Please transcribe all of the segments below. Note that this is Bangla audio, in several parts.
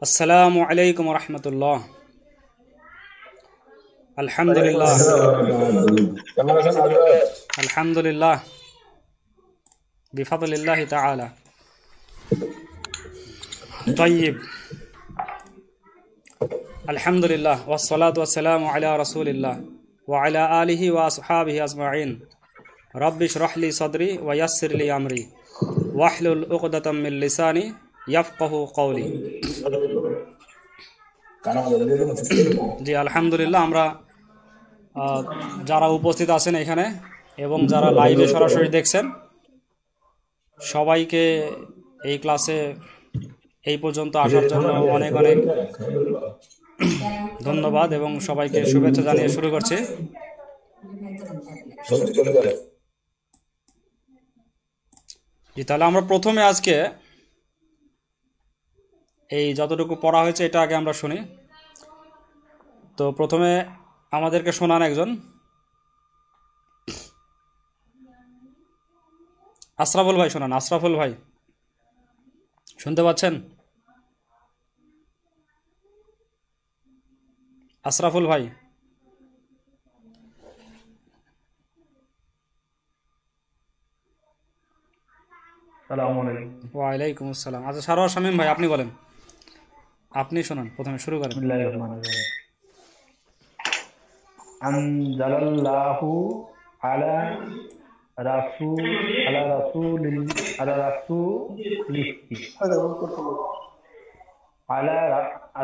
আসসালামু আলাইকুম ওয়া রাহমাতুল্লাহ। আলহামদুলিল্লাহ আলহামদুলিল্লাহ বিফাদলিল্লাহি তাআলা। তাইয়্যিব। আলহামদুলিল্লাহ ওয়াসসালাতু ওয়াসসালামু আলা রাসূলিল্লাহ ওয়া আলা আলিহি ওয়া আসহাবিহি আজমাইন। রাব্বি ইশরাহ লি সাদরি ওয়া ইয়াসসির লি আমরি ওয়াহলুল উকদাতাম মিন লিসানি ইয়াফকাহু কওলি। জি আলহামদুলিল্লাহ, আমরা যারা উপস্থিত আছেন এখানে এবং যারা লাইভে সরাসরি দেখছেন সবাইকে এই ক্লাসে এই পর্যন্ত আসার জন্য অনেক অনেক ধন্যবাদ এবং সবাইকে শুভেচ্ছা জানিয়ে শুরু করছি। জি, তাহলে আমরা প্রথমে আজকে এই যতটুকু পড়া হয়েছে এটা আগে আমরা শুনি। তো প্রথমে আমাদেরকে শোনান একজন। আশরাফুল ভাই শোনান। আশরাফুল ভাই শুনতে পাচ্ছেন? আশরাফুল ভাই। ওয়ালাইকুম আসসালাম। আচ্ছা সারোয়ার শামীম ভাই আপনি বলেন, আপনি শোনান, প্রথমে শুরু করেন। আনজালাল্লাহু আলা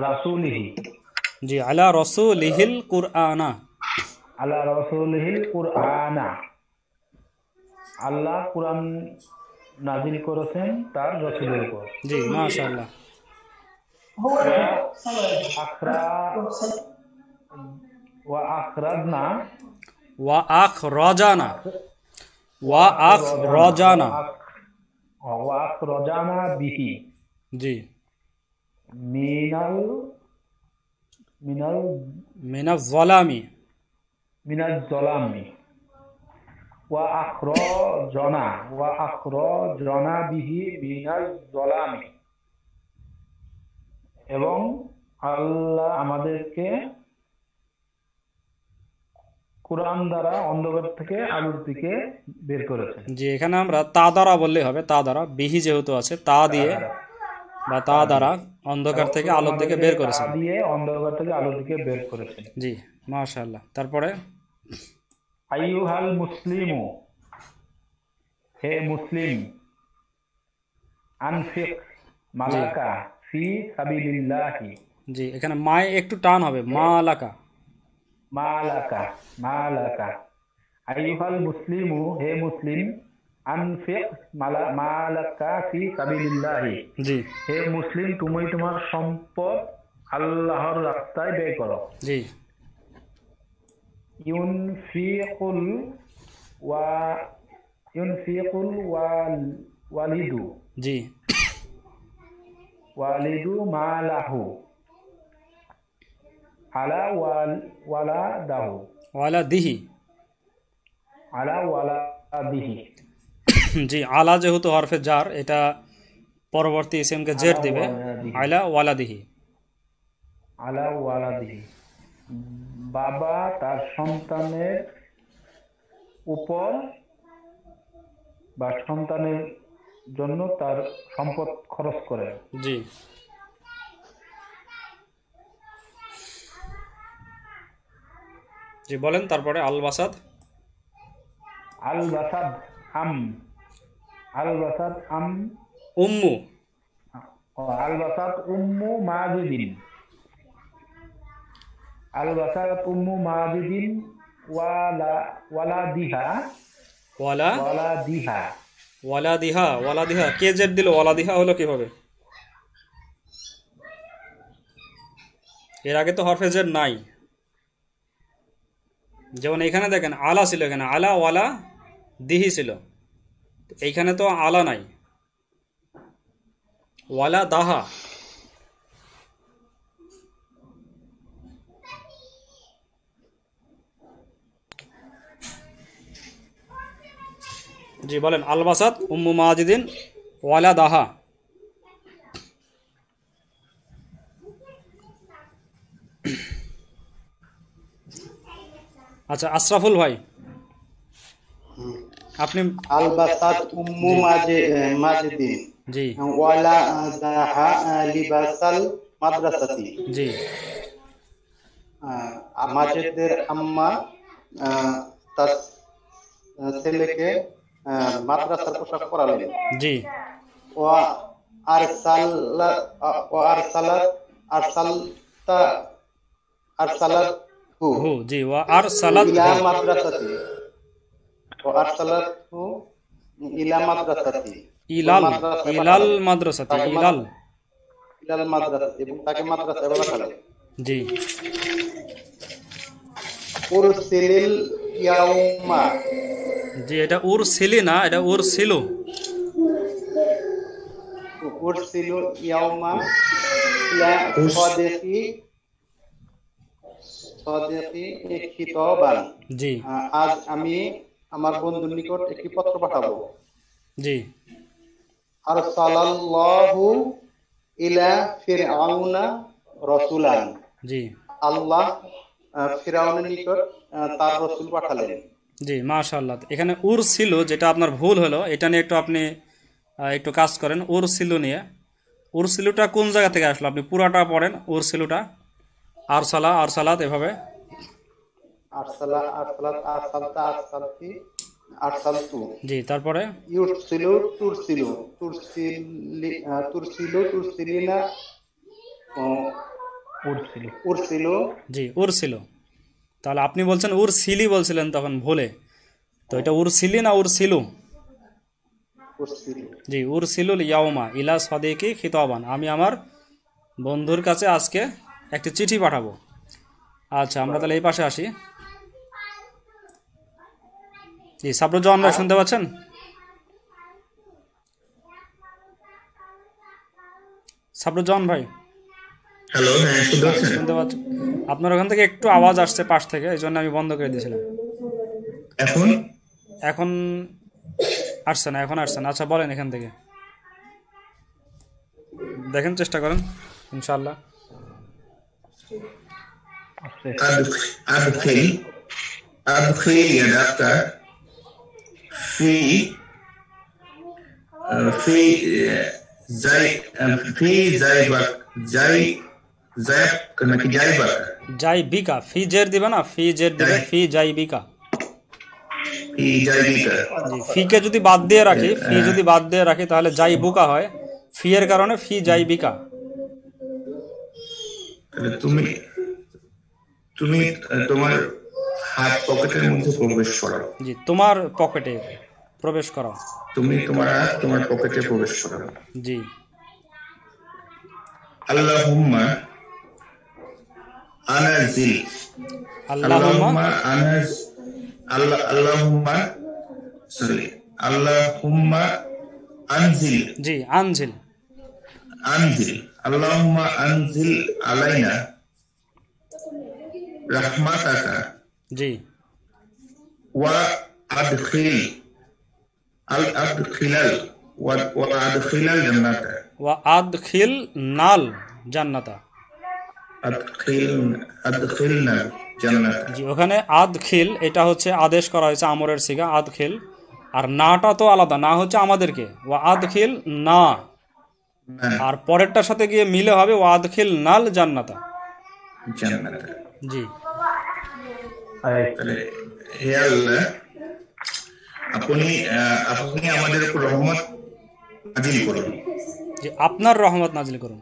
রাসূলিহি জি আলা রাসূলিহিল কুরআনা। আলা রাসূলিহিল কুরআনা, আল্লাহ কুরআন নাযিল করেছেন তার রাসূলের উপর। জি মাশাআল্লাহ। ওয়া আখরাজনা ওয়া আখরাজানা ওয়া আখরাজানা ওয়া আখরাজানা বিহি জি মিনাল মিনাজ যালামি ওয়া আখরাজানা বিহি মিনাজ যালামি, এবং আল্লাহ আমাদেরকে কুরআন দ্বারা অন্ধকার থেকে আলোর দিকে বের করেছেন। জি, এখানে আমরা তা দ্বারা বললেই হবে, তা দ্বারা, বিহি যেহেতু আছে তা দিয়ে বা তা দ্বারা অন্ধকার থেকে আলোর দিকে বের করেছেন। তা দিয়ে অন্ধকার থেকে আলোর দিকে বের করেছেন। জি মাশাআল্লাহ। তারপরে আইয়ুহাল মুসলিমু, হে মুসলিম, আনফিক মালাকা ফি সাবিলিল্লাহি। জি, এখানে মায় একটু টান হবে, মালাকা। আইয়ুহাল মুসলিমু, হে মুসলিম, আনফিক মালাকা ফি সাবিলিল্লাহি। জি হে মুসলিম, তুমি তোমার সম্পদ আল্লাহর রাস্তায় ব্যয় করো। জি ইউনফিকুল ওয়ালিদু জি মালাহু আলা ওয়ালাদিহি। ওয়ালাদিহি। জি, আলা যেহেতু হরফে জার, এটা পরবর্তী ইসিমকে জের দিবে। আলা ওয়ালাদিহি। বাবা তার সন্তানের উপর বা সন্তানের জন্য তার সম্পদ খরচ করে। জি জি বলেন। তারপরে আল বাসাদ উম্মু মাজিদিন ওয়ালাদিহা কে জেড দিল? ওয়ালাদিহা হলো কিভাবে? এর আগে তো হরফে জেড নাই। যেমন এখানে দেখেন আলা ছিল, এখানে আলা ওয়ালা দিহি ছিল, এইখানে তো আলা নাই, ওয়ালা দাহা। জি বলেন। আলবাসাত উম্মু মাজিদিন ওয়ালাদাহা। আচ্ছা আশরাফুল ভাই আপনি আলবাসাত উম্মু মাজিদিন জি ওয়ালাদাহা লিবাসাল মাদ্রাসাতি। জি মাজিদের আম্মা তার ছেলেকে মাদ্রাসার পোশাক পরালেন। জি ওয়া আরসালাতহু হু জি ওয়া আরসালাত ইলা মাদ্রাসাতি ওয়া আরসালাতহু ইলা মাদ্রাসাতি ইলাল ইলাল মাদ্রাসাতি ইলাল ইলাল মাদ্রাসাতি এবং তাকে মাদ্রাসায় পাঠালেন। জি উরসিলিল ইয়াউমা। জি এটা উরসিলি না, এটা উরসিলু। উরসিলু ইয়াউমা ইলা সাদিকি খিতাবান। জি আজ আমি আমার বন্ধুর নিকট একটি পত্র পাঠাবো। জি আরসালাল্লাহু ইলা ফিরআউনা রাসূলান। জি আল্লাহ ফিরআউনের নিকট তার রাসূল পাঠালেন। জি মাশাআল্লাহ। এখানে উরসিলু যেটা আপনার ভুল হলো, এটা নিয়ে একটু আপনি একটু কাজ করেন। উরসিলু নিয়ে, উরসিলুটা কোন জায়গা থেকে আসলো? আপনি পুরাটা পড়েন উরসিলুটা। আরসালা আরসালাত এভাবে। আরসালা আরসালাত আরসালতা আরসালতি আরসালতু। জি তারপরে ইউরসিলু তুরসিলু তুরসিলু তুরসিলিনা উরসিলু। জি উরসিলু। তাহলে আপনি বলছেন উরসিলি বলছিলেন তখন ভুলে, তো এটা উরসিলি না উরসিলু? উরসিলু। জি উরসিলুল ইয়াউমা ইলা সাদিকি খিতাবান। আমি আমার বন্ধুর কাছে আজকে একটি চিঠি পাঠাবো। আচ্ছা আমরা তাহলে এই পাশে আসি। জি সাবরুজ্জামান ভাই শুনতে পাচ্ছেন? সাবরুজ্জামান ভাই হ্যালো, হ্যাঁ শুনতে পাচ্ছেন? শুনতে পাচ্ছেন? আপনার ওখান থেকে একটু আওয়াজ আসছে পাশ থেকে, এই জন্য আমি বন্ধ করে দিয়েছিলাম। এখন এখন আসছে না, এখন আসছে না। আচ্ছা বলেন এখান থেকে, দেখেন চেষ্টা করেন ইনশাআল্লাহ। أدخل يدك في في جيبك নাকি জাইবাক? জাইবিকা। ফি জের দিবে না, ফি জের দিবে, ফি জাইবিকা। ফি জাইবিকা। জি ফিকে যদি বাদ দিয়ে রাখি, ফি যদি বাদ দিয়ে রাখি তাহলে জাইবুকা হয়। ফি এর কারণে ফি জাইবিকা। তাহলে তুমি তোমার হাত পকেটের মধ্যে প্রবেশ করো। জি তোমার পকেটে প্রবেশ করো। তুমি তোমার হাত তোমার পকেটে প্রবেশ করো। জি আল্লাহুম্মা আনজিল। আল্লাহুম্মা আল্লাহুম্মা আনজিল। জি আনজিল। আল্লাহুম্মা আনজিল আলাইনা রাহমাতাকা। জি ওয়া আদখিলাল জান্নাতা। ওয়া আদখিল নাল জান্নাতা। আদখিলনা জান্নাতা। জি ওখানে আদখিল এটা হচ্ছে আদেশ করা হয়েছে আমরের সিগা আদখিল, আর নাটা তো আলাদা, না হচ্ছে আমাদেরকে। ওয়া আদখিল না, আর পরেরটার সাথে গিয়ে মিলে হবে ওয়া আদখিল নাল জান্নাতা। জি হে আল্লাহ, আপনি আমাদের উপর রহমত নাজিল করুন। জি আপনার রহমত নাজিল করুন।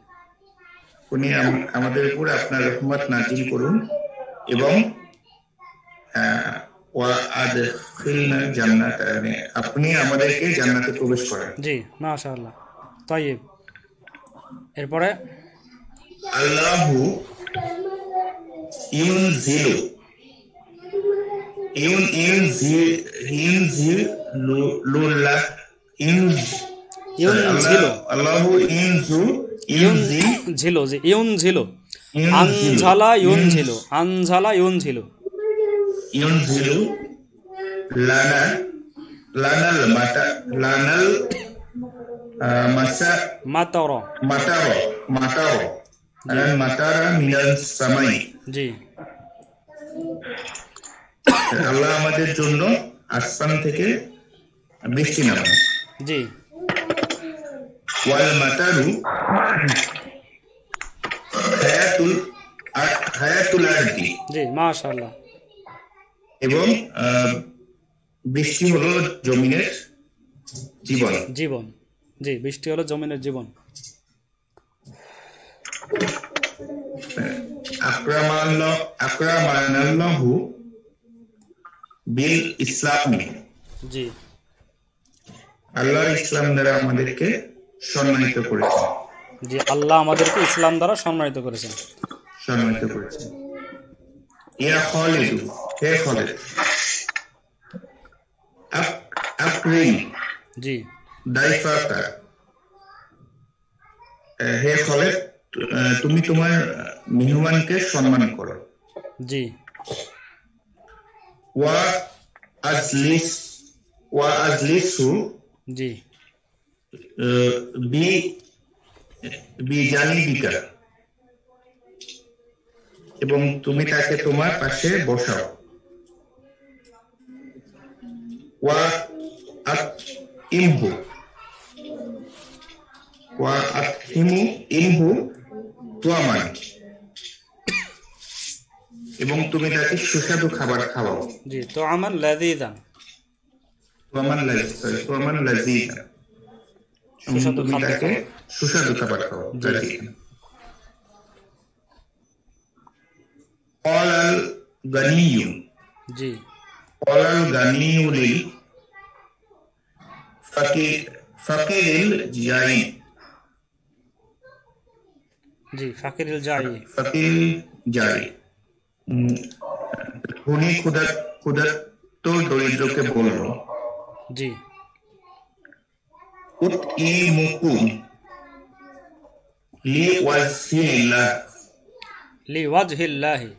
আপনি আমাদের উপর আপনার রহমত নাজিল করুন এবং আপনি আমাদেরকে জান্নাতে প্রবেশ করেন। জি মাশাআল্লাহ। তাইয়্যিব। এরপরে আল্লাহু ইউনজিলু আল্লাহু ইউনজিলু। জি ইউনজিলু। আনঝালা ইউনজিলু। আনঝালা ইউনজিলু। ইউনজিলু লানা লানাল মাসা মাতারা। মাতারো আনাল মাতারা মিনাস সামাই। জি আল্লাহ আমাদের জন্য আসমান থেকে বৃষ্টি নামান। জি ওয়াল মাতারু হায়াতুল আরদি। জি মাশাআল্লাহ। এবং বৃষ্টি হলো জমিনের জীবন। জীবন। জি বৃষ্টি হলো জমিনের জীবন। আকরামানাল্লাহু বিল ইসলামি। জি আল্লাহ ইসলাম দ্বারা আমাদেরকে সম্মানিত করেছেন। জি আল্লাহ আমাদেরকে ইসলাম দ্বারা সম্মানিত করেছেন। ইয়া খালিদু, হে খালিদ, আকরিম জি দাইফাকা, হে খালিদ তুমি তোমার মেহমানকে সম্মান করো। জি ওয়া আজলিসু জি বিজানিবিকা, এবং তুমি তাকে তোমার পাশে বসাও। ওয়া আতহিমু ইনহু তুয়ামান, এবং তুমি তাকে সুস্বাদু খাবার খাওয়াও। জি তো আমার লাযীযান, তুয়ামান লাযীযা, সুস্বাদু তুমি খাবার তাকে খাওয়াও। সুস্বাদু খাবার খাওয়াও। লাযীযা। ক্বালাল গানিয়্যু, জি ক্বালাল গানিয়্যু লিল ফাকিরিল জাই, জি ফাকিরুল জাই, ফাকির জাই, ধনী ক্ষুধার্ত দরিদ্রকে বলল, জি উতইমুকুম লিওয়াজহিল্লাহ, লিওয়াজহিল্লাহি,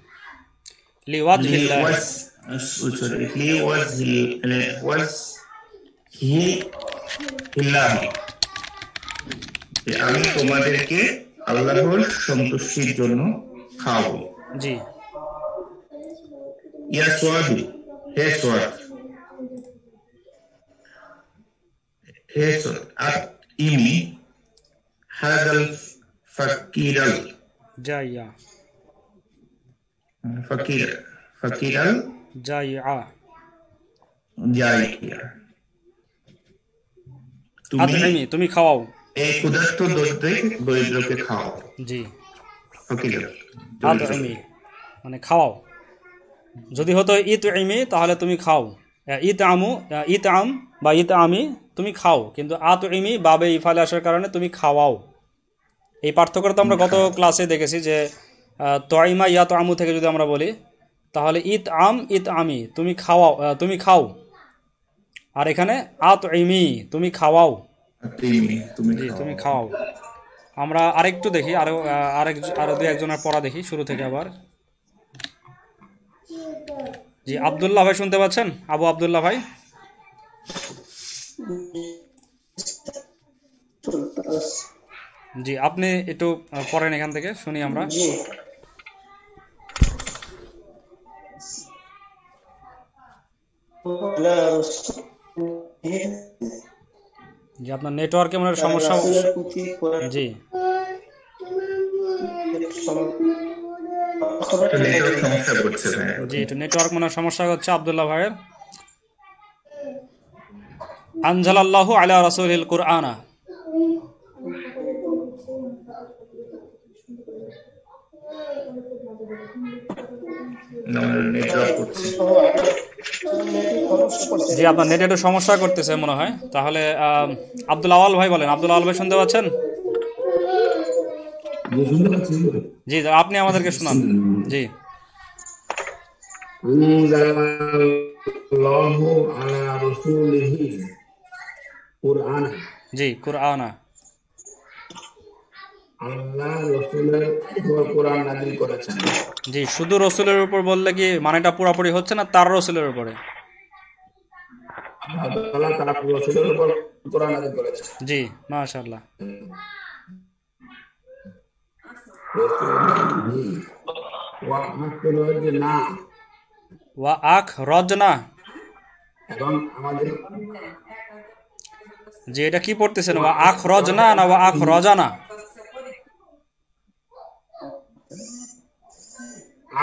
আমি তোমাদেরকে আল্লাহর সন্তুষ্টির জন্য খাওয়াবো। জি ইয়া সোয়াদু, হে সোয়াদ, আতইমি হাযাল ফাকিরাল জাইয়া, ফাকিরাল জাইআ, জাইয়া, তুমি খাওয়াও। এই ক্ষুধার্ত দরিদ্রকে খাওয়াও। জি ফাকির আতইমি মানে খাওয়াও। যদি হতো ইতইমি তাহলে তুমি খাও, ইতআম বা ইতআমি তুমি খাও, কিন্তু আতইমি বাবে ইফালে আসার কারণে তুমি খাওয়াও। এই পার্থক্যটা তো আমরা গত ক্লাসে দেখেছি যে তয়মা ইয়াতআমু থেকে যদি আমরা বলি তাহলে ইতআমি তুমি খাওয়াও, তুমি খাও, আর এখানে আতইমি তুমি খাওয়াও। জি তুমি খাওয়াও। আমরা আরেকটু দেখি, আরো দুই একজনের পড়া দেখি শুরু থেকে আবার। জি আব্দুল্লাহ ভাই শুনতে পাচ্ছেন? আবু আব্দুল্লাহ ভাই, জি আপনি একটু পড়েন এখান থেকে শুনি আমরা। জি আপনার নেটওয়ার্কে মনে হয় সমস্যা। জি জি একটু নেটওয়ার্ক মনে হয় সমস্যা হচ্ছে আব্দুল্লাহ ভাইয়ের। আনজালাল্লাহু আলা রাসূলিল কুরআনা, জি আপনার নেটে একটু সমস্যা করতেছে মনে হয়। তাহলে আব্দুল আওয়াল ভাই বলেন। আব্দুল আওয়াল ভাই শুনতে পাচ্ছেন? জি আপনি আমাদেরকে শোনান। জি জি কুরআনা, আল্লাহ রাসূলের উপর কোরআন নাযিল করেছেন। জি শুধু রসুলের উপর বললে কি মানেটা পুরোপুরি হচ্ছে না তার রসুলের উপরে? আল্লাহ তাআলা তার রাসূলের উপর কোরআন নাযিল করেছেন। জি, মাশাআল্লাহ। ওয়া আখরাজনা, ওয়া আখরাজনা, এবং আমাদের জি এটা কি পড়তেছেন? ওয়া আখরাজনা না ওয়া আখরাজানা?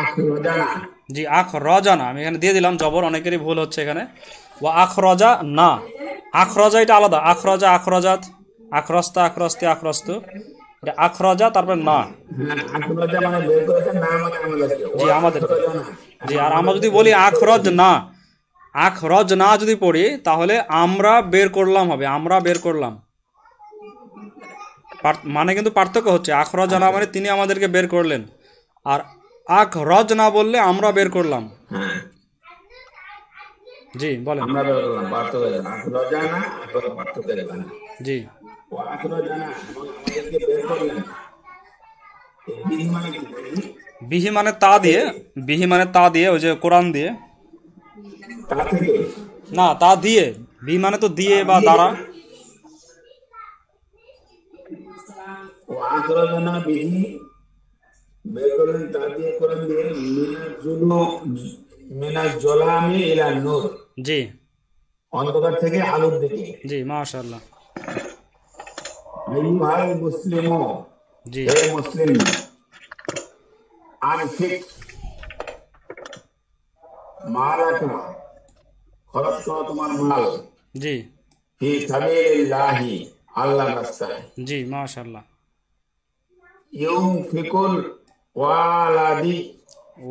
আখরাজনা, জি আখরাজানা, আমি এখানে দিয়ে দিলাম জবর, অনেকেরই ভুল হচ্ছে এখানে। ওয়া আখরাজা না, আখরাজা এটা আলাদা, আখরাজা আখরাজাত, আখরস্তা আখরস্তি আখরস্তু, এটা আখরাজা তারপর না। আখরাজা মানে বের করেছেন, না মানে আমাদেরকে। জি আমাদেরকে। আখরাজনা, জি আর আমরা যদি বলি আখরজ না, আখরজ না যদি পড়ি তাহলে আমরা বের করলাম হবে, আমরা বের করলাম, মানে কিন্তু পার্থক্য হচ্ছে। আখরজ না মানে তিনি আমাদেরকে বের করলেন, আর আখরজ না বললে আমরা বের করলাম। হ্যাঁ জি বলেন। আমরা বের করলাম, পার্থক্য আছে। আখরাজানা, পার্থক্য আছে। জি ও আখরাজানা, এবং আমাদেরকে বের করলেন। এই বিহি মানে কি? বিহি মানে তা দিয়ে, বিহি মানে তা দিয়ে, ওই যে কোরআন দিয়ে। তা থেকে, না তা দিয়ে, বি মানে তো দিয়ে বা দ্বারা। ও আখরাজানা বিহি, বের করলেন তা দিয়ে, কোরআন দিয়ে। মিনাজ জলামি ইলা নূর, জি অন্ধকার থেকে আলোর দিকে। জি মাশাআল্লাহ। আইয়ুহাল মুসলিমু, জি হে মুসলিম, আনফিক মালাকা, খরচ করো তোমার মাল, জি ফি সাবিলিল্লাহি, আল্লাহর রাস্তায়। জি মাশাআল্লাহ। ইউনফিকুল ওয়ালাদি,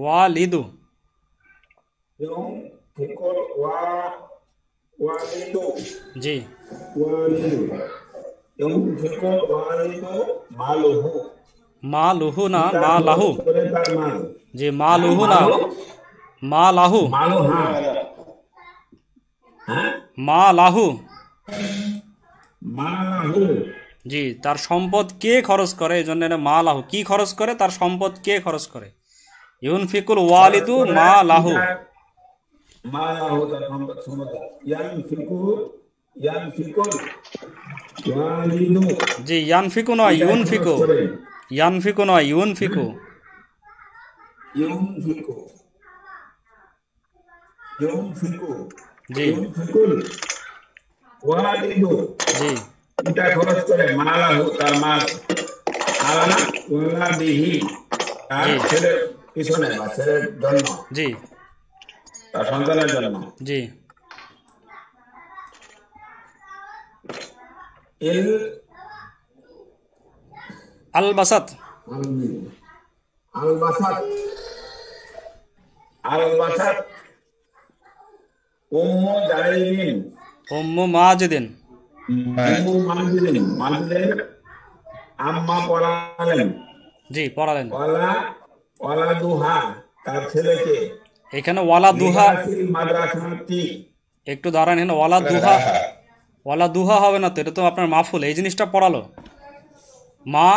ওয়ালিদু, ইউনফিকুল ওয়ালিদু, জি ওয়ালিদু, ইউনফিকুল ওয়ালিদু মালুহু, মা লুহু না মা লাহু। করে তার মাল। জি মা লুহু না মা লাহু, মালু, হ্যাঁ হ্যাঁ, মা লাহু। মালাহু, জি তার সম্পদ কে খরচ করে, এই জন্য এটা মা লাহু, কি খরচ করে, তার সম্পদ কে খরচ করে। ইউনফিকুল ওয়ালিদু মা লাহু। মালাহু, তার সম্পদ সমতা। ইয়ানফিকুল ওয়ালিদু, জি ইয়ানফিকু নয় ইউনফিকু, ইয়ানফিকু নয় ইউনফিকু। ইউনফিকু, ইউনফিকু, জি ইউনফিকুল ওয়ালিদু, জি পিতা খরচ করে, মালাহু, তার মাল, আলা ওয়ালাদিহি, তার জি ছেলের পিছনে বা ছেলের জন্য, জি তার সন্তানের জন্য। জি ইল আলবাসাত, আলবাসাত, আলবাসাত উম্মু জাইলিন, উম্মু মাজিদিন, উম্মু মাজিদিন, মাজিদের আম্মা পড়ালেন। জি পড়ালেন। ওয়ালা দুহা, তার ছেলেকে। এখানে ওয়ালা দুহা, লিবাসিল মাদ্রাসাতি, একটু দাঁড়ান, এখানে ওয়ালা দুহা, ওয়ালা দুহা হবে না তো, এটা তো আপনার মাফুল, এই জিনিসটা পড়ালো। মা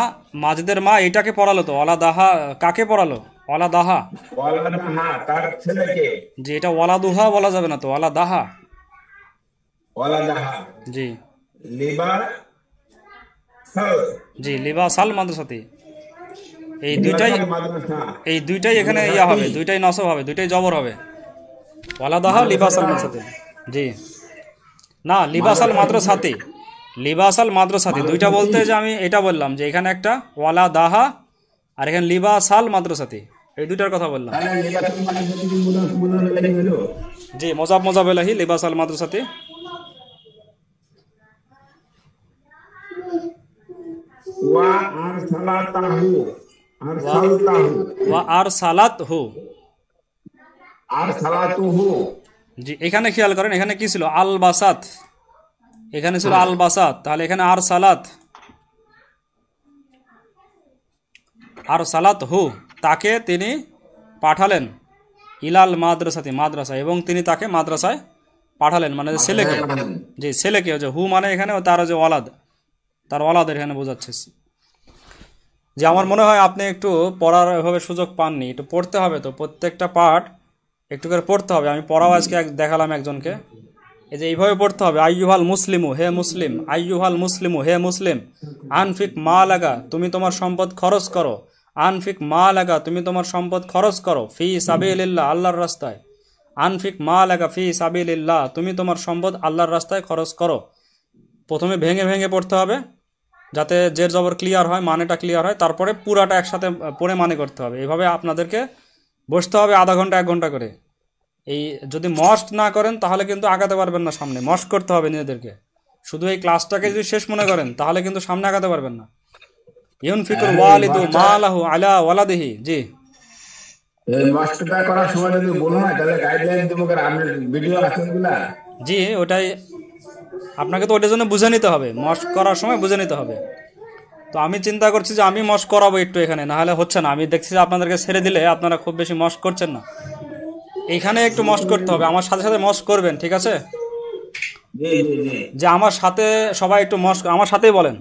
মাজিদের মা এটাকে পড়ালো তো, ওয়ালা দাহা কাকে পড়ালো? ওয়ালা দাহা। ওয়ালা দাহা, তার ছেলেকে। জি এটা ওয়ালা দুহা বলা যাবে না তো, ওয়ালা দাহা। ওয়ালা দাহা, জি লিবাসাল, জি লিবাসাল মাদ্রাসাতি, এই দুইটাই, লিবাসাল মাদ্রাসা, এই দুইটাই এখানে ইয়া হবে, দুইটাই নসব হবে, দুইটাই জবর হবে। ওয়ালা দাহা লিবাসাল মাদ্রাসাতি। জি না লিবাসাল মাদ্রাসাতি, লিবাসাল মাদ্রাসাতি দুইটা বলতে যে আমি এটা বললাম যে এখানে একটা ওয়ালা দাহা আর এখানে লিবাসাল মাদ্রাসাতি, এই দুইটার কথা বললাম। তাহলে লিবাসাল মাদ্রাসাতি কি মুনাফিক লাগি হলো? জি মোজাব এলাহি লিবাসাল মাদ্রাসাতি। ওয়া আরসালাতাহু, আরসালতাহু, ওয়া আরসালাতহু, আরসালাতুহু। জি এখানে খেয়াল করেন, এখানে কি ছিল? আলবাসাত, এখানে ছিল আলবাসাত, তাহলে এখানে আরসালাত, আরসালাতহু, তাকে তিনি পাঠালেন, ইলাল মাদ্রাসাতি, মাদ্রাসা, এবং তিনি তাকে মাদ্রাসায় পাঠালেন, মানে ছেলেকে। জি ছেলেকে, যে হু মানে এখানে তার যে ওয়ালাদ, তার ওয়ালাদের এখানে বোঝাচ্ছে। যে আমার মনে হয় আপনি একটু পড়ার এভাবে সুযোগ পাননি, একটু পড়তে হবে তো, প্রত্যেকটা পার্ট একটু করে পড়তে হবে। আমি পড়াও আজকে দেখালাম একজনকে, এই যে এইভাবে পড়তে হবে, আইয়ুহাল মুসলিমু, হে মুসলিম, আইয়ুহাল মুসলিমু, হে মুসলিম, আনফিক মা লাগা, তুমি তোমার সম্পদ খরচ করো, আনফিক মা লাগা, তুমি তোমার সম্পদ খরচ করো, ফি সাবিলিল্লাহ, আল্লাহর রাস্তায়, আনফিক মা লাগা ফি সাবিলিল্লাহ, তুমি তোমার সম্পদ আল্লাহর রাস্তায় খরচ করো। প্রথমে ভেঙে ভেঙে পড়তে হবে যাতে জের জবর ক্লিয়ার হয়, মানেটা ক্লিয়ার হয়, তারপরে পুরাটা একসাথে পড়ে মানে করতে হবে। এইভাবে আপনাদেরকে বসতে হবে আধা ঘন্টা 1 ঘন্টা করে। এই যদি মস্ক না করেন তাহলে কিন্তু আগাতে পারবেন না সামনে, মস্ক করতে হবে নিজেদেরকে। শুধু এই ক্লাসটাকে যদি শেষ মনে করেন তাহলে কিন্তু সামনে আগাতে পারবেন না। ইউনফিকুল ওয়ালিদু মালাহু আলা ওয়ালাদিহি। জি, এই মাস্টারটা করার সময় যদি বলো না তাহলে গাইডলাইন দেবো, কারণ আপনার ভিডিও আছে ওগুলা। জি, ওটাই আপনাকে তো ওটার জন্য বুঝে নিতে হবে, মস্ক করার সময় বুঝে নিতে হবে। তো আমি চিন্তা করছি যে আমি মস্ক করাবো একটু এখানে, না হলে হচ্ছে না। আমি দেখছি যে আপনাদেরকে ছেড়ে দিলে আপনারা খুব বেশি মস্ক করছেন না, এইখানে একটু মস্ক করতে হবে। আমার সাথে সাথে মস্ক করবেন, ঠিক আছে? জি জি জি, যে আমার সাথে সবাই একটু মস্ক আমার সাথেই বলেন।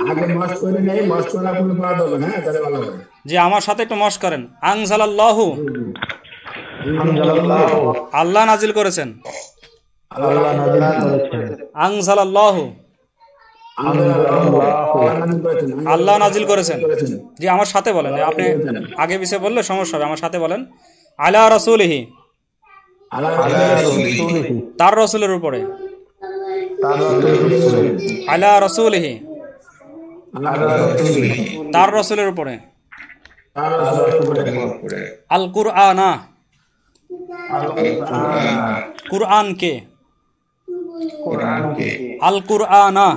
আগে মাস্ক করে নেই, মাস্ক করা কোনো পড়া দেবে না, তাহলে ভালো হবে। যে আমার সাথে একটু মস্ক করেন। আনজালাল্লাহু, আল্লাহ নাজিল করেছেন। আনজালাল্লাহু, আল্লাহ নাজিল করেছেন। জি, আমার সাথে বলেন, আপনি আগে পিছিয়ে বললে সমস্যা হবে, আমার সাথে বলেন। আলা রাসূলিহি, তার রাসূলের উপরে। আলা রাসূলিহি, তার রাসূলের উপরে। আল কুরআনা, কুরআনকে। আল কুরআনা,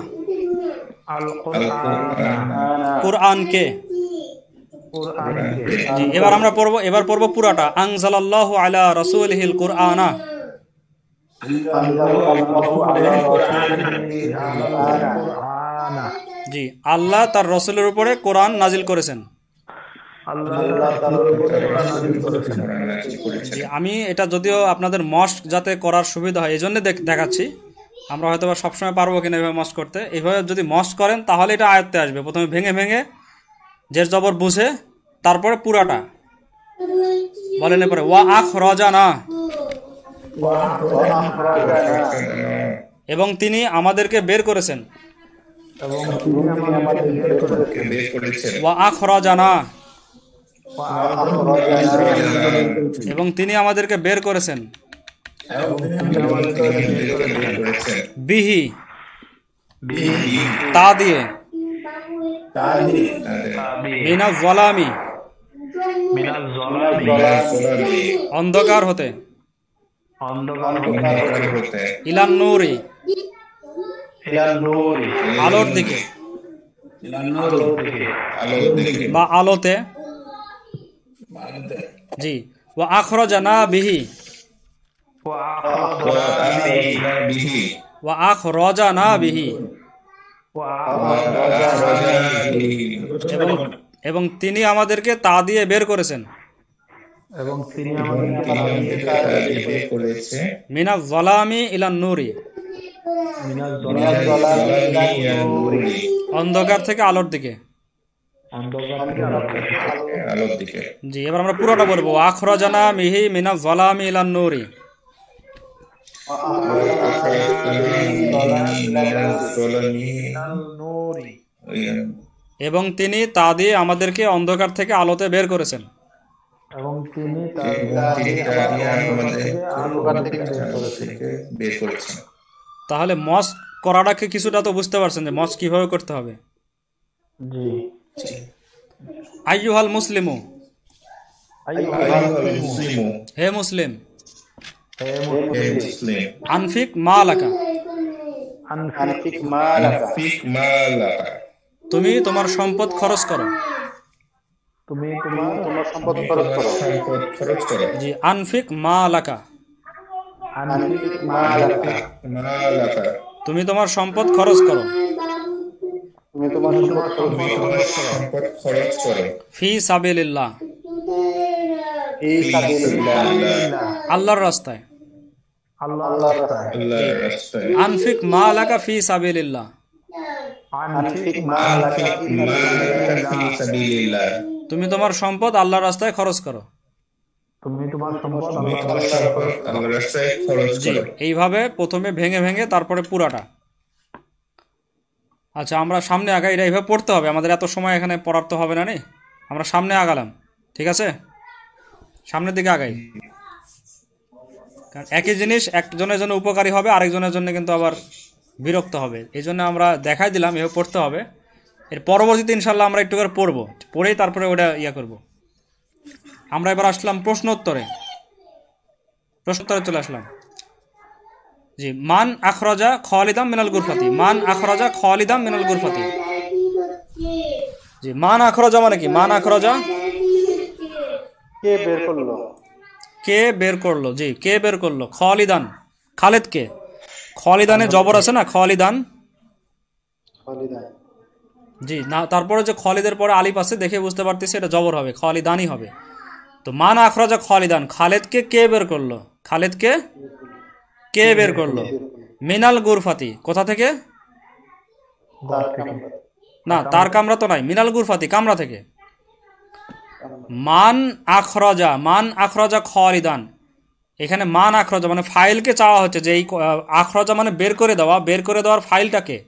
কুরআনকে। জি, এবার আমরা পড়বো, এবার পড়বো পুরাটা। আনজালাল্লাহু আলা রাসূলিহিল কুরআনা। জি, আল্লাহ তার রাসূলের উপরে কোরআন নাজিল করেছেন। জি, আমি এটা যদিও আপনাদের মস্ক যাতে করার সুবিধা হয় এই জন্য দেখাচ্ছি। আমরা হয়তো বা সবসময় পারবো কিনা এভাবে মস্ক করতে। এইভাবে যদি মস্ক করেন তাহলে এটা আয়ত্তে আসবে। প্রথমে ভেঙে ভেঙে জের জবর বুঝে তারপরে পুরাটা বলেন। এরপরে ওয়া আখরাজানা, এবং তিনি আমাদেরকে বের করেছেন। ওয়া আখরাজানা, এবং তিনি আমাদেরকে বের করেছেন। বিহি, তা দিয়ে। মিনাজ যালামি, অন্ধকার হতে। ইলান নূরি, আলোর দিকে বা আলোতে। জি, ওয়া আখরাজানা বিহি, ওয়া আখরাজানা বিহি, এবং তিনি আমাদেরকে তা দিয়ে বের করেছেন। মিনাজ যালামি ইলান নূরি, অন্ধকার থেকে আলোর দিকে। জি, এবার আমরা পুরোটা বলবো। আখরাজানা মিহি মিনাজ যালামি ইলান নূরি। এবং তিনি তা দিয়ে আমাদেরকে অন্ধকার থেকে আলোতে বের করেছেন। তাহলে মস্ক করাটাকে কিছুটা তো বুঝতে পারছেন যে মস্ক কিভাবে করতে হবে। আইয়ুহাল মুসলিমু, হে মুসলিম, আনফিক মালাকা, তুমি তোমার সম্পদ খরচ করো। জি, আনফিক মালাকা, তুমি তোমার সম্পদ খরচ করো। ফি সাবিলিল্লাহ, আল্লাহর রাস্তায়। আনফিক মালাকা ফি সাবিলিল্লাহ, তুমি তোমার সম্পদ আল্লাহর রাস্তায় খরচ করো। তুমি তোমার সম্পদ তুমি তোমার সম্পদ আল্লাহর রাস্তায় খরচ জি, করো। এইভাবে প্রথমে ভেঙে ভেঙে তারপরে পুরাটা। আচ্ছা, আমরা সামনে আগাই, এটা এইভাবে পড়তে হবে, আমাদের এত সময় এখানে পড়ার তো হবে না নে। আমরা সামনে আগালাম, ঠিক আছে, সামনের দিকে আগাই। কারণ একই জিনিস একজনের জন্য উপকারী হবে, আরেকজনের জন্য কিন্তু আবার বিরক্ত হবে, এই জন্য আমরা দেখাই দিলাম এভাবে পড়তে হবে। এর পরবর্তীতে ইনশাল্লাহ আমরা একটু করে পড়বো, পড়েই তারপরে ওটা ইয়া করব। আমরা এবার আসলাম প্রশ্নোত্তরে চলে আসলাম। জি, মান আখরাজা খালিদাম মিনাল গুরফাতি, মান আখরাজা খালিদাম মিনাল গুরফাতি। জি, মান আখরাজা মানে কি? মান আখরাজা কে বের করলো? কে বের করলো। জি, কে বের করলো? খালিদান, খালেদকে। খালিদানে জবর আছে না, খালিদান। খালিদান। জি না, তারপরে যে খালিদের পরে আলিফ আছে দেখে বুঝতে পারতেছি এটা জবর হবে, খালিদানই হবে। তো মান আখরাজা খালিদান, খালেদকে কে বের করলো? খালেদকে কে বের করলো? মিনাল গুরফাতি, কোথা থেকে? তার কামরা। না, তার কামরা তো নাই, মিনাল গুরফাতি, কামরা থেকে। মান আখরাজা, মান আখরাজা খালিদান, এখানে মান আখরাজা মানে ফাইলকে চাওয়া হচ্ছে, যে এই আখরাজা মানে বের করে দেওয়া, বের করে দেওয়ার ফাইলটাকে,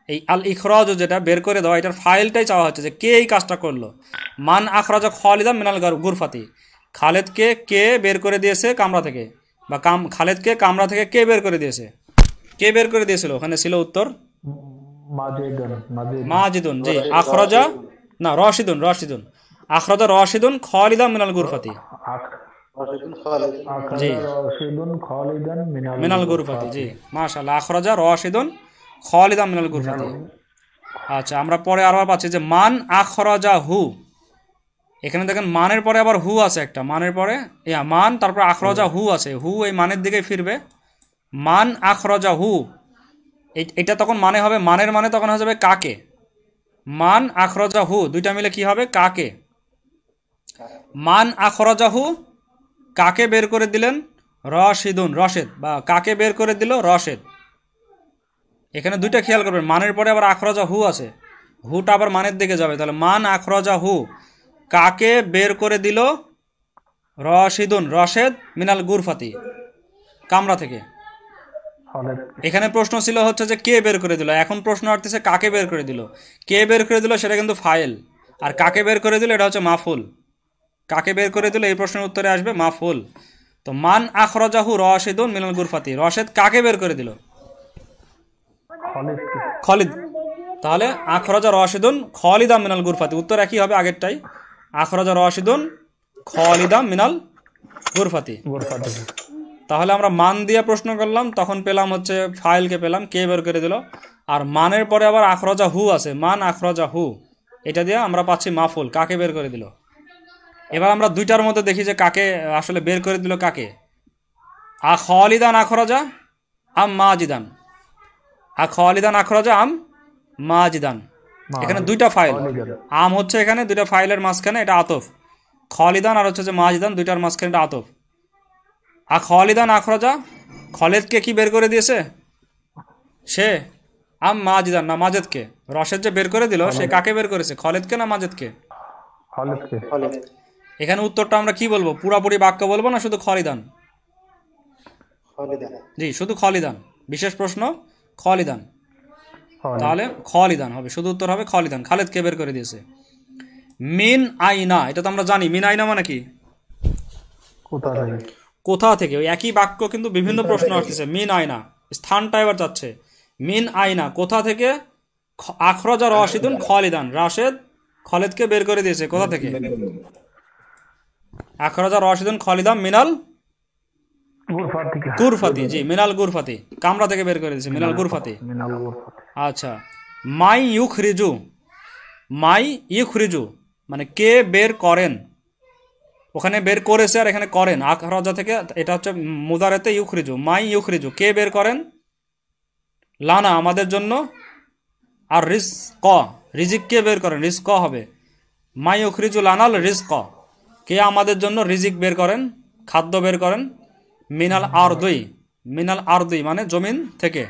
এই আল ইখরাজ যেটা বের করে দেওয়া, এটার ফাইলটাই চাওয়া হচ্ছে যে কে এই কাজটা করলো। মান আখরাজা খালিদান মিনাল গুরফাতি, খালেদকে কে বের করে দিয়েছে কামরা থেকে, বা খালেদকে কামরা থেকে কে বের করে দিয়েছে? কে বের করে দিয়েছিল? ওখানে ছিল উত্তর মাজিদুন। জি, আখরাজা না, রশিদুন, রশিদুন, আখরাজা রশিদুন খালিদান মিনাল গুরফাতি। জি, মিনাল গুরফাতি। জি, মাশাআল্লাহ, আখরাজা রশিদুন খালিদান মিনাল গুরফাতি। আচ্ছা, আমরা পরে আবার পাচ্ছি যে মান আখরাজা হু, এখানে দেখেন মানের পরে আবার হু আছে একটা, মানের পরে মান, তারপর আখরাজা হু আছে, হু এই মানের দিকে ফিরবে। মান আখরাজা হু, এটা তখন মানে হবে, মানের মানে তখন হয়ে যাবে কাকে। মান আখরাজা হু দুইটা মিলে কি হবে? কাকে। মান আখরাজা হু, কাকে বের করে দিলেন? রশিদুন, রশেদ, বা কাকে বের করে দিল? রশেদ। এখানে দুইটা খেয়াল করবেন, মানের পরে আবার আখরাজা হু আছে, হুটা আবার মানের দিকে যাবে, তাহলে মান আখরাজা হু, কাকে বের করে দিল? রশিদুন, রশেদ, মিনাল গুরফাতি, কামরা থেকে। এখানে প্রশ্ন ছিল হচ্ছে যে কে বের করে দিল, এখন প্রশ্ন আসতেছে কাকে বের করে দিল। কে বের করে দিল সেটা কিন্তু ফাইল, আর কাকে বের করে দিল এটা হচ্ছে মাফুল। কাকে বের করে দিল এই প্রশ্নের উত্তরে আসবে মাফুল। তো মান আখরাজাহু রশিদুন মিনাল গুরফাতি, রশেদ কাকে বের করে দিল? খালিদ। তাহলে আখরাজা রশিদুন খালিদাম মিনাল গুরফাতি, উত্তর একই হবে আগেরটাই, আখরাজা রশিদুন খালিদাম মিনাল গুরফাতি। তাহলে আমরা মান দিয়ে প্রশ্ন করলাম, তখন পেলাম হচ্ছে ফাইলকে পেলাম, কে বের করে দিল। আর মানের পরে আবার আখরাজা হু আছে, মান আখরাজা হু, এটা দিয়ে আমরা পাচ্ছি মাফুল, কাকে বের করে দিল। এবার আমরা দুইটার মধ্যে দেখি যে কাকে আসলে বের করে দিল, কাকে। খালিদান আখরাজা আম মাজিদান, খালিদান আখরাজা আম মাজিদান, এখানে দুইটা ফাইল, আম হচ্ছে এখানে দুইটা ফাইলের মাঝখানে এটা আতফ, খালিদান আর হচ্ছে যে মাজিদান দুইটার মাঝখানে এটা আতফ। খালিদান আখরাজা, খালিদকে কি বের করে দিয়েছে? সে। আম মাজিদান না, মাজেদকে। রশেদ যে বের করে দিল সে কাকে বের করেছে? খালিদকে না মাজেদকে? এখানে উত্তরটা আমরা কি বলবো? পুরাপুরি বাক্য বলবো না শুধু খালিদান? জি, শুধু খালিদান, বিশেষ প্রশ্ন খালিদান, তাহলে খালিদান হবে, শুধু উত্তর হবে খালিদান, খালিদকে বের করে দিয়েছে। মিন আইনা, এটা তো আমরা জানি, মিন আইনা মানে কি? কোথা থেকে। ওই একই বাক্য কিন্তু বিভিন্ন প্রশ্ন আসতেছে, মিন আইনা, স্থানটা এবার যাচ্ছে। মিন আইনা, কোথা থেকে? আখরাজা রশিদুন খালিদান, রাশেদ খালিদকে বের করে দিয়েছে কোথা থেকে? আখরাজা রশিদুন খালিদান মিনাল গুরফাতি। জি, মিনাল গুরফাতি, কামরা থেকে বের করে দিয়েছে, মিনাল গুরফাতি। আচ্ছা, মাই ইউখরিজু, মাই ইউখরিজু মানে কে বের করেন, ওখানে বের করেছে আর এখানে করেন, আখরাজা থেকে, এটা হচ্ছে মুদারেতে ইউখরিজু, মাই ইউখরিজু কে বের করেন, লানা আমাদের জন্য, আর রিজক রিজিক কে বের করেন, রিজক হবে, মাই ইউখরিজু লানাল রিজক, কে আমাদের জন্য রিজিক বের করেন, খাদ্য বের করেন, মিনাল আরদুই, মিনাল আরদুই মানে জমিন থেকে,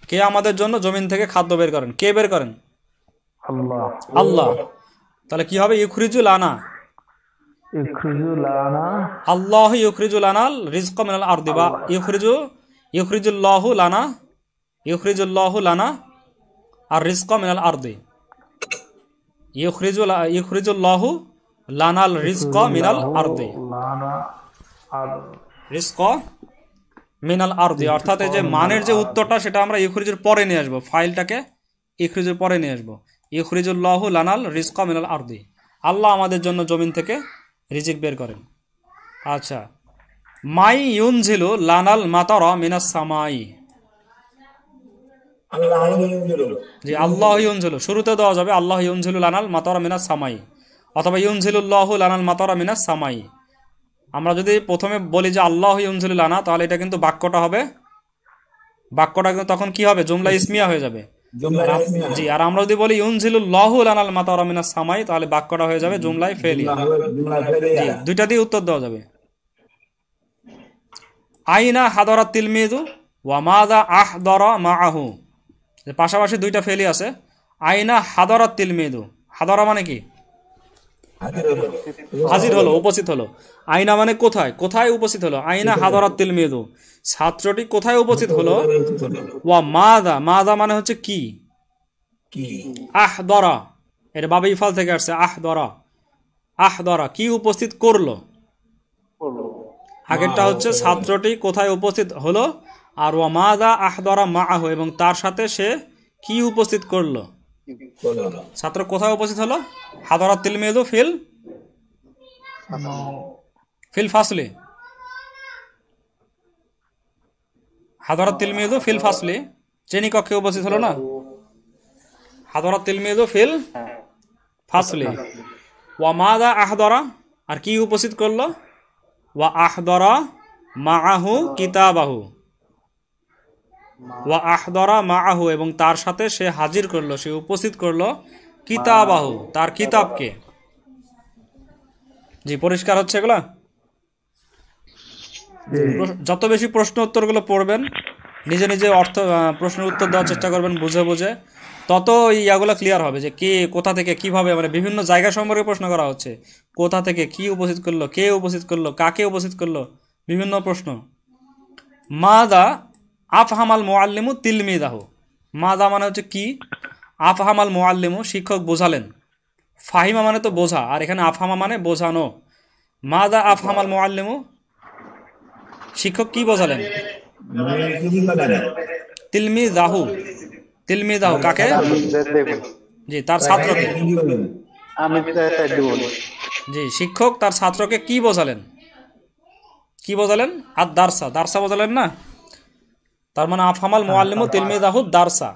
কে আমাদের জন্য জমিন থেকে খাদ্য বের করেন, কে বের করেন? আল্লাহ। আল্লাহ। তাহলে কি হবে? ইউখরিজু লানা, ইখরিজু লানা আল্লাহ ইউখরিজু লানাল রিজকা মিনাল আরদি, বা ইউখরিজুল্লাহু লানা আর রিজকা মিনাল আরদি। ইউখরিজুল্লাহু লানাল রিজকা মিনাল আরদি, লানা আর রিজকা মিনাল আরদি, অর্থাৎ এই যে মানের যে উত্তরটা সেটা আমরা ইউখরিজুর পরে নিয়ে আসবো, ফাইলটাকে ইউখরিজুর পরে নিয়ে আসবো। ইউখরিজুল্লাহু লানাল রিজকা মিনাল আরদি, আল্লাহ আমাদের জন্য জমিন থেকে রিজিক বের করেন। আচ্ছা, মাই ইউনজিলু লানাল মাতারা মিনাস সামাই, আল্লাহ ইউনজিলু, জি আল্লাহ ইউনজিলু শুরুতে দেওয়া যাবে, আল্লাহ ইউনজিলু লানাল মাতারা মিনাস সামাই, অথবা ইউনজিলুল্লাহু লানাল মাতারা মিনাস সামাই। আমরা যদি প্রথমে বলি যে আল্লাহ ইউনজিলু লানা, তাহলে এটা কিন্তু বাক্যটা কিন্তু তখন কি হবে, জুমলা ইসমিয়া হয়ে যাবে। জুমলা ইসমিয়া, জি, আর আমরা যদি বলি ইউনজিলুল্লাহু লানাল মাতারা মিনাস সামাই, তাহলে বাক্যটা হয়ে যাবে জুমলায় ফেলিয়া। জুমলা ফেলিয়া। জি, দুইটা দিয়ে উত্তর দেওয়া যাবে। আইনা হাদারাত তিলমিযু ওয়া মাযা আহদারা মাআহু, পাশাপাশি দুইটা ফেলি আছে। আইনা হাদারাত তিলমিযু, হাদারা মানে কি, হাজির হলো, উপস্থিত হলো। আইনা মানে কোথায়, কোথায় উপস্থিত হলো। আইনা হাদারাত তিলমিযু, ছাত্রটি কোথায় উপস্থিত হলো। ওয়া মাযা, মাযা মানে হচ্ছে কি। কি আহদারা, এর বাবে ইফাল থেকে আসছে, আহদারা, আহদারা কি উপস্থিত করলো। আগেরটা হচ্ছে ছাত্রটি কোথায় উপস্থিত হলো, আর ওয়া মাযা আহদারা মাআহু, এবং তার সাথে সে কি উপস্থিত করলো। করলো? ছাত্র কোথায় উপস্থিত হলো, হাদারাত তিলমিযু ফিল ফাসলি, হাদারাত তিলমিযু ফিল ফাসলি, শ্রেণীকক্ষে উপস্থিত হলো না, হাদারাত তিলমিযু ফিল ফাসলি। ওয়া মাযা আহদারা, আর কি উপস্থিত করলো, ওয়া আহদারা মাআহু কিতাবাহু, ওয়া আহদারা মাআহু, এবং তার সাথে সে হাজির করলো, সে উপস্থিত করলো কিতাবাহু, তার কিতাবকে। জি, পরিষ্কার হচ্ছে এগুলা। যত বেশি প্রশ্ন উত্তরগুলো পড়বেন, নিজে নিজে প্রশ্নের উত্তর দেওয়ার চেষ্টা করবেন বুঝে বুঝে, তত ইয়াগুলো ক্লিয়ার হবে যে কে কোথা থেকে কিভাবে, মানে বিভিন্ন জায়গা সম্পর্কে প্রশ্ন করা হচ্ছে, কোথা থেকে কি উপস্থিত করলো, কে উপস্থিত করলো, কাকে উপস্থিত করলো, বিভিন্ন প্রশ্ন। মাদা আফহামাল মুআল্লিমু তিলমিদাহু, মাদা মানে হচ্ছে কি, আফহামাল মুআল্লিমু শিক্ষক বোঝালেন, ফাহিমা মানে তো বোঝা, আর এখানে আফহামা মানে বোঝানো। মাদা আফহামাল মুআল্লিমু, শিক্ষক কি বোঝালেন, তিলমিদাহু, তিলমিদাহু কাকে, জি তার ছাত্রকে, জি শিক্ষক তার ছাত্রকে কি বোঝালেন, কি বোঝালেন, আর দারসা, দারসা বোঝালেন না, তার মানে আফহামাল মুআল্লিমু তিলমিদাহু দারসা,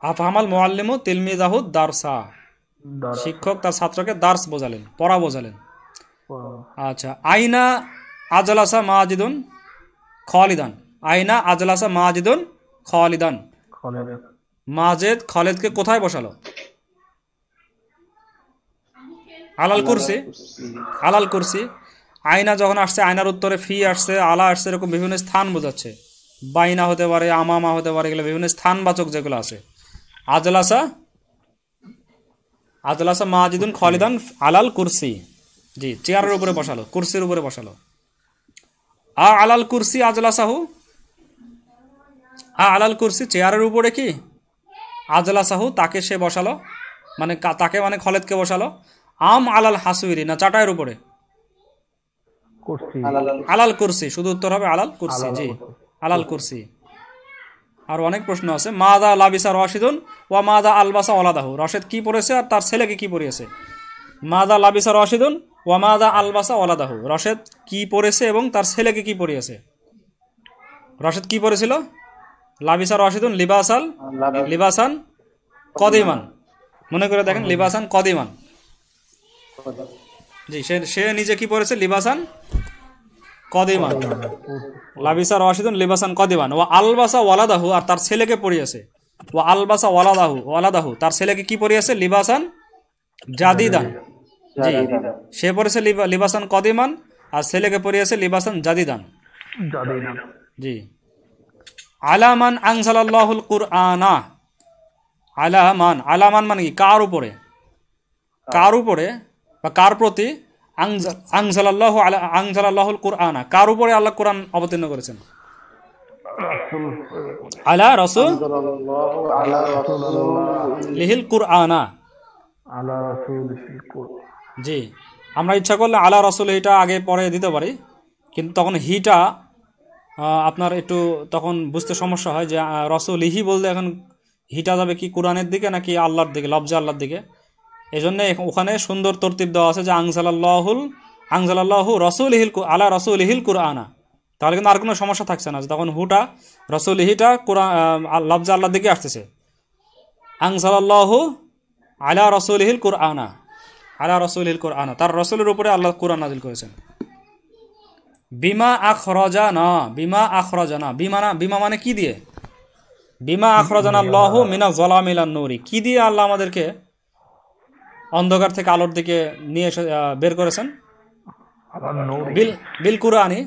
আফহামাল মুআল্লিমু তিলমিদাহু দারসা, শিক্ষক তার ছাত্রকে দার্স বোঝালেন, পড়া বোঝালেন। আচ্ছা, আইনা আজলাসা মাজিদুন খালিদান, আইনা আজলাসা মাজিদুন খালিদান, মাজেদ খালিদকে কোথায় বসালো, আলাল কুরসি, আলাল কুরসি। আইনা যখন আসছে, আয়নার উত্তরে ফি আসছে, আলা আসছে, এরকম বিভিন্ন স্থান বোঝাচ্ছে, বাইনা হতে পারে, আমামা হতে পারে, এগুলো বিভিন্ন স্থানবাচক যেগুলো আছে। আজলাসা, আজলাসা মাজিদুন খালিদান আলাল কুরসি, জি চেয়ারের উপরে বসালো, কুরসির উপরে বসালো। আলাল কুরসি আজলাসাহু, আলাল কুরসি চেয়ারের উপরে কি, আজলাসাহু তাকে সে বসালো, মানে তাকে মানে খালিদকে বসালো। আম আলাল হাসুইরি, না চাটাইয়ের উপরে, আলাল কুরসি, শুধু উত্তর হবে আলাল কুরসি, জি আলাল কুরসি। আর অনেক প্রশ্ন আছে। মাদা লাবিসা রাশিদুন ওয়া মাদা আলবাসা ওয়ালাদাহু, রশিদ কি পড়েছে আর তার ছেলেকে কি পড়িয়েছে। মাদা লাবিসা রাশিদুন ওয়া মাদা আলবাসা ওয়ালাদাহু, রশিদ কি পড়েছে এবং তার ছেলেকে কি পড়িয়েছে। রশিদ কি পড়েছিল, লাবিসা রাশিদুন লিবাসান কদিমান, মনে করে দেখেন, লিবাসান কদিমান, জি সে নিজে কি পড়েছে, লিবাসান কদিমান, লাবিসা রাশিদুন লিবাসান কদিমান। ওয়া আলবাসা ওয়ালাদাহু, আর তার ছেলেকে পড়িয়েছে, ওয়া আলবাসা ওয়ালাদাহু তার ছেলেকে কি পড়িয়েছে, লিবাসান জাদিদান, জি সে পড়েছে লিবাসান কদিমান, আর ছেলেকে পড়িয়েছে লিবাসান জাদিদান, জি। আলামান আনজালাল্লাহুল কুরআনা, আলামান, আলামান মানে কি, কার উপরে, কার উপরে, বা কার প্রতি আনজালাল্লাহুল কুরআনা, কার উপরে আল্লাহ কোরআন অবতীর্ণ করেছেন? আলা রাসূলিহি আলা রাসূলিহিল কুরআনা। আলা রাসূলিহিল কুরআন। জি, আমরা ইচ্ছা করলে আলা রাসূল এটা আগে পরে দিতে পারি, কিন্তু তখন হিটা আপনার একটু তখন বুঝতে সমস্যা হয় যে রাসূলিহি বলতে এখন হিটা যাবে কি কোরআনের দিকে নাকি আল্লাহর দিকে, লফজে আল্লাহর দিকে। এই জন্য ওখানে সুন্দর তরতিব দেওয়া আছে যে আনজালাল্লাহু রাসূলিহিল আলা রাসূলিহিল কুরআনা, তাহলে কিন্তু আর কোনো সমস্যা থাকছে না। তখন হুটা রাসূলিহিটা কোরআন লফজে আল্লাহর দিকে আসতেছে। আনজালাল্লাহু আলা রাসূলিহিল কুরআনা, আলা রাসূলিহিল কুরআনা, তার রাসূলের উপরে আল্লাহ কোরআন নাযিল করেছেন। বিমা আখরাজানা, বিমা আখরাজানা, বিমা মানে কি দিয়ে? বিমা আখরাজানা আল্লাহু মিনাজ যালামিলান নূরি, কি দিয়ে আল্লাহ আমাদেরকে অন্ধকার থেকে আলোর দিকে নিয়ে এসে বের করেছেন? বিল কুরআনি,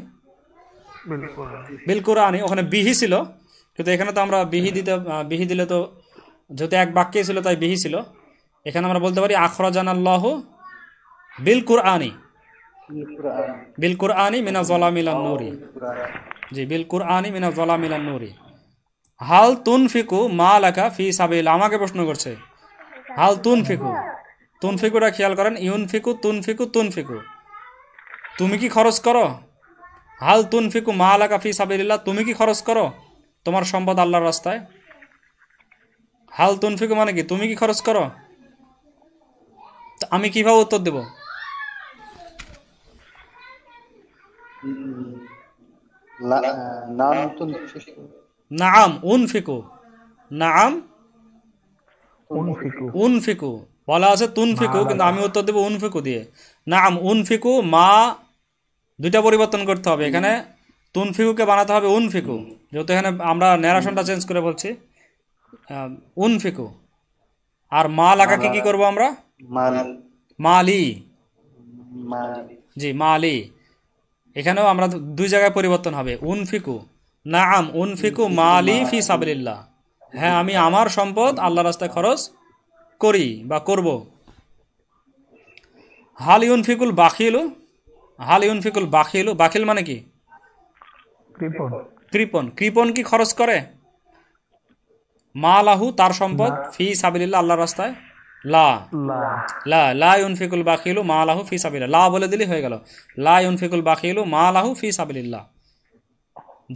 বিল কুরআনি। ওখানে বিহি ছিল, কিন্তু এখানে তো আমরা বিহি দিলে তো যেহেতু এক বাক্যে ছিল তাই বিহি ছিল। এখানে আমরা বলতে পারি আখরাজানা আল্লাহু বিল কুরআনি, বিল কুরআনি মিনাজ যালামিলান নূরি। জি, বিল কুরআনি মিনাজ যালামিলান নূরি। হাল তুনফিকু মা লাকা ফি সাবিলিল্লাহ, আমাকে প্রশ্ন করছে হাল তুনফিকু, তুনফিকুটা খেয়াল করেন, ইউনফিকু তুনফিকু তুনফিকু, তুমি কি খরচ করো? হাল তুনফিকু মা লাকা ফি সাবিলিল্লাহ, তুমি কি খরচ করো তোমার সম্পদ আল্লাহর রাস্তায়? হাল তুনফিকু মানে কি, তুমি কি খরচ করো? আমি কিভাবে উত্তর দেব? নাম উনফিকু, নাম উনফিকু বলা আছে তুনফিকু, কিন্তু আমি উত্তর দেব উনফিকু দিয়ে। নাম উনফিকু, মা দুইটা পরিবর্তন করতে হবে, এখানে তুনফিকুকে বানাতে হবে উনফিকু, যেহেতু এখানে আমরা ন্যারেশনটা চেঞ্জ করে বলছি উনফিকু। আর মা লাকাকে কি করব আমরা? মালি। জি, মালি। এখানেও আমরা দুই জায়গায় পরিবর্তন হবে, উনফিকু, নাম উনফিকু মালি ফি সাবিলিল্লাহ, হ্যাঁ আমি আমার সম্পদ আল্লাহর রাস্তায় খরচ করি বা করব। হাল ইউনফিকুল বাখিলু, হাল ইউনফিকুল বাখিলু, বাখিল মানে কি? কৃপণ। কৃপণ কি খরচ করে? মা লাহু তার সম্পদ, ফি সাবিলিল্লাহ আল্লাহর রাস্তায়, লা লা লা ইউনফিকুল বাখিলু মা লাহু ফি সাবিলিল্লাহ, লা বলে দিলেই হয়ে গেল, লা ইউনফিকুল বাখিলু মা লাহু ফি সাবিলিল্লাহ।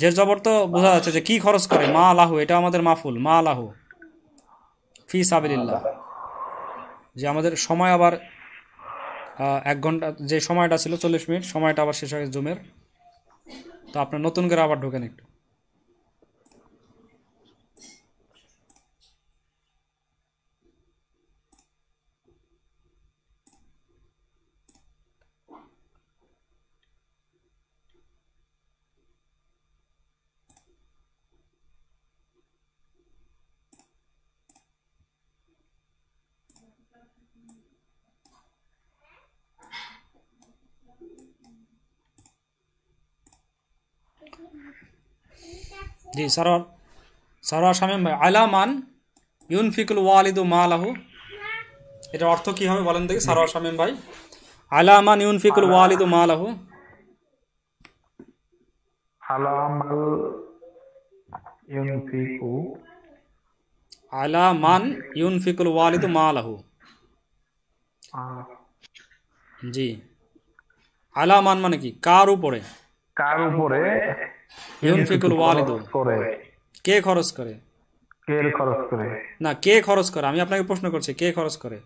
যে জবর তো বোঝা যাচ্ছে যে কি খরচ করে, মা লাহু এটা আমাদের মাফুল, মা লাহু ফি সাবিলিল্লাহ। যে আমাদের সময় আবার 1 ঘন্টা, যে সময়টা ছিল 40 মিনিট, সময়টা আবার শেষ হয়ে জুমের, তো আপনার নতুন করে আবার ঢোকেন একটু। জি, সারোয়ার শামীম ভাই, আলামান ইউনফিকুল ওয়ালিদু মালাহু, এটার অর্থ কি হবে বলেন দেখি সারোয়ার শামীম ভাই? আলামান ইউনফিকুল ওয়ালিদু মালাহু, আলামাল ইউনফিকু, আলামান ইউনফিকুল ওয়ালিদু মালাহু। জি, আলামান মানে কি, কার উপরে? কার উপরে ইউনফিকুল ওয়ালিদু, কে খরচ করে? কে খরচ করে? না, কে খরচ করে, আমি আপনাকে প্রশ্ন করছি, কে খরচ করে?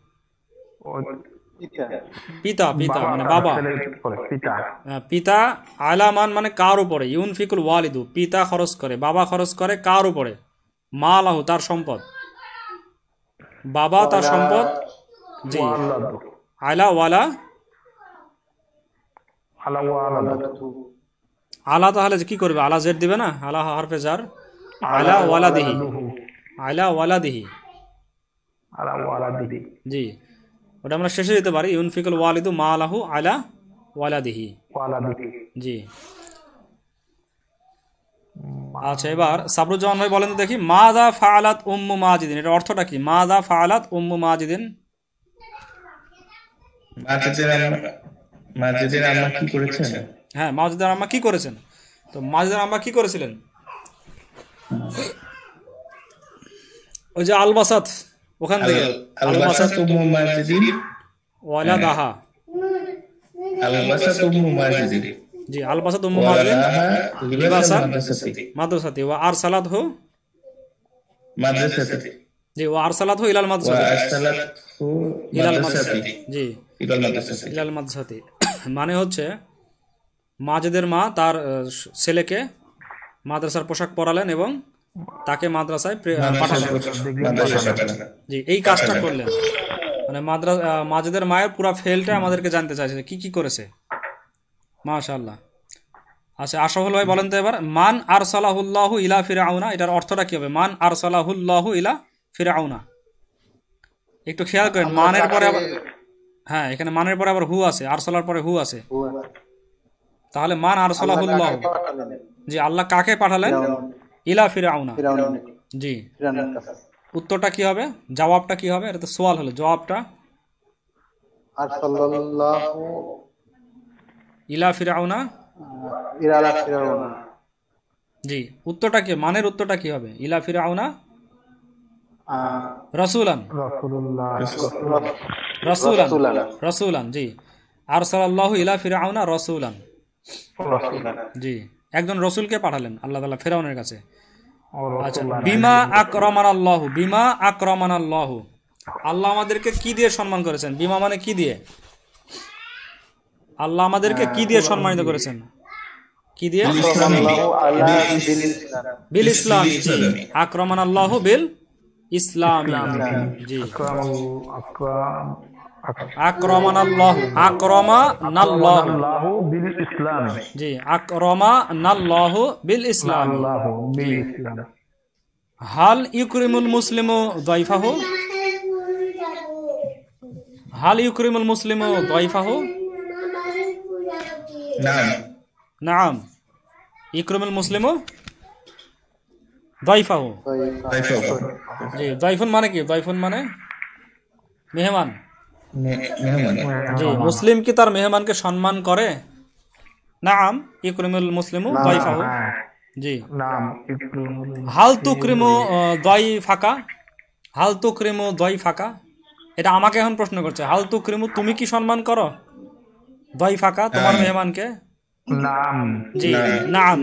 পিতা, পিতা মানে বাবা, পিতা। আলামান মানে কার উপরে, ইউনফিকুল ওয়ালিদু পিতা খরচ করে, বাবা খরচ করে কার উপরে? মালাহু তার সম্পদ, বাবা তার সম্পদ। জি, আলা ওয়ালা, আলা তাহলে কি করবে? আলা জেড দিবে না, আলা হারফে জার, আলা ওয়ালাদিহি, আলা ওয়ালাদিহি, আলা ওয়ালাদিহি। জি, ওটা আমরা শেষে দিতে পারি, ইউনফিকুল ওয়ালিদু মালাহু আলা ওয়ালাদিহি। জি, আচ্ছা, এবার সাবরুজ্জামান ভাই বলেন তো দেখি, মাযা ফাআলাত উম্মু মাজিদিন, এটা অর্থটা কি? মাযা ফাআলাত উম্মু মাজিদিন, মাজিদের আম্মা কি করেছেন? হ্যাঁ, মাজিদের আম্মা কি করেছেন? তো মাজিদের আম্মা কি করেছিলেন? ওই যে আলবাসাত, ওখান থেকে আলবাসাত উম্মু মাজিদিন ওয়ালাদাহা। আলবাসাত উম্মু মাজিদিন জি, আলবাসাত উম্মু মাজিদিন ওয়ালাদাহা লিবাসান লিবাসান মাদ্রাসাতি ওয়া আরসালাতহু মাদ্রাসাতি জি ওয়া আরসালাতহু ইলাল ওয়া মাদ্রাসাতি আরসালাতহু ইলাল মাদ্রাসাতি মাদ্রাসাতি জি ইলাল মাদ্রাসাতি। ইলাল মাদ্রাসাতি মানে হচ্ছে মাজেদের মা তার ছেলেকে মাদ্রাসার পোশাক পরালেন এবং তাকে মাদ্রাসায় পাঠালেন। জি, এই কাজটা করলেন। মানে মাজেদের মায়ের পুরো ফেলটা আমাদেরকে জানতে চাইছে কি কি করেছে। মাশাআল্লাহ। আচ্ছা, আশরাফুল ভাই বলেন তো এবার, মান আরসালাহুল্লাহু ইলা ফিরআউনা, এটার অর্থটা কি হবে? মান আরসালাহুল্লাহু ইলা ফিরআউনা, একটু খেয়াল করেন। মানের পরে আবার, হ্যাঁ, এখানে মানের পরে আবার হু আছে, আরসালার পরে হু আছে। তাহলে মান আরসালাহুল্লাহু, জি, আল্লাহ কাকে পাঠালেন? ইলা ফিরআউনা। জি, উত্তরটা কি হবে? জবাবটা কি হবে? এটা তো সওয়াল হলো, জবাবটা আরসালাল্লাহু ইলা ফিরআউনা। ইলা ফিরআউনা। জি, উত্তরটা কি? মানের উত্তরটা কি হবে? ইলা ফিরআউনা রাসূলান। রাসূলান। জি, আরসালাল্লাহু ইলা ফিরআউনা রাসূলান। জি, একজন রাসূলকে পাঠালেন আল্লাহ তাআলা ফিরআউনের কাছে। আচ্ছা, বিমা আকরামানাল্লাহু, বিমা আকরামানাল্লাহু, আল্লাহ আমাদেরকে কি দিয়ে সম্মান করেছেন? বিমা মানে কি দিয়ে? আল্লাহ আমাদেরকে কি দিয়ে সম্মানিত করেছেন? কি দিয়ে? বিল ইসলাম। আকরামানাল্লাহু বিল ইসলাম। জি, আকরামানাল্লাহু, আকরামানাল্লাহু বিল ইসলাম। জি, আকরামানাল্লাহু বিল ইসলাম। হাল ইউকরিমুল মুসলিমু দাইফাহু, হাল ইউকরিমুল মুসলিমু দাইফাহু। নাম, ইকরিমুল মুসলিমু দাইফাহু। জি, দাইফুন মানে কি? দাইফুন মানে মেহমান। জি, মুসলিম কি তার মেহমানকে সম্মান করে? নাম, ইকরিমুল মুসলিমু দাইফাহু। জি, হাল তুকরিমু দাইফাকা, হাল তুকরিমু দাইফাকা, এটা আমাকে এখন প্রশ্ন করছে। হাল তুকরিমু, তুমি কি সম্মান করো দাইফাকা, তোমার মেহমানকে? জি, নাম।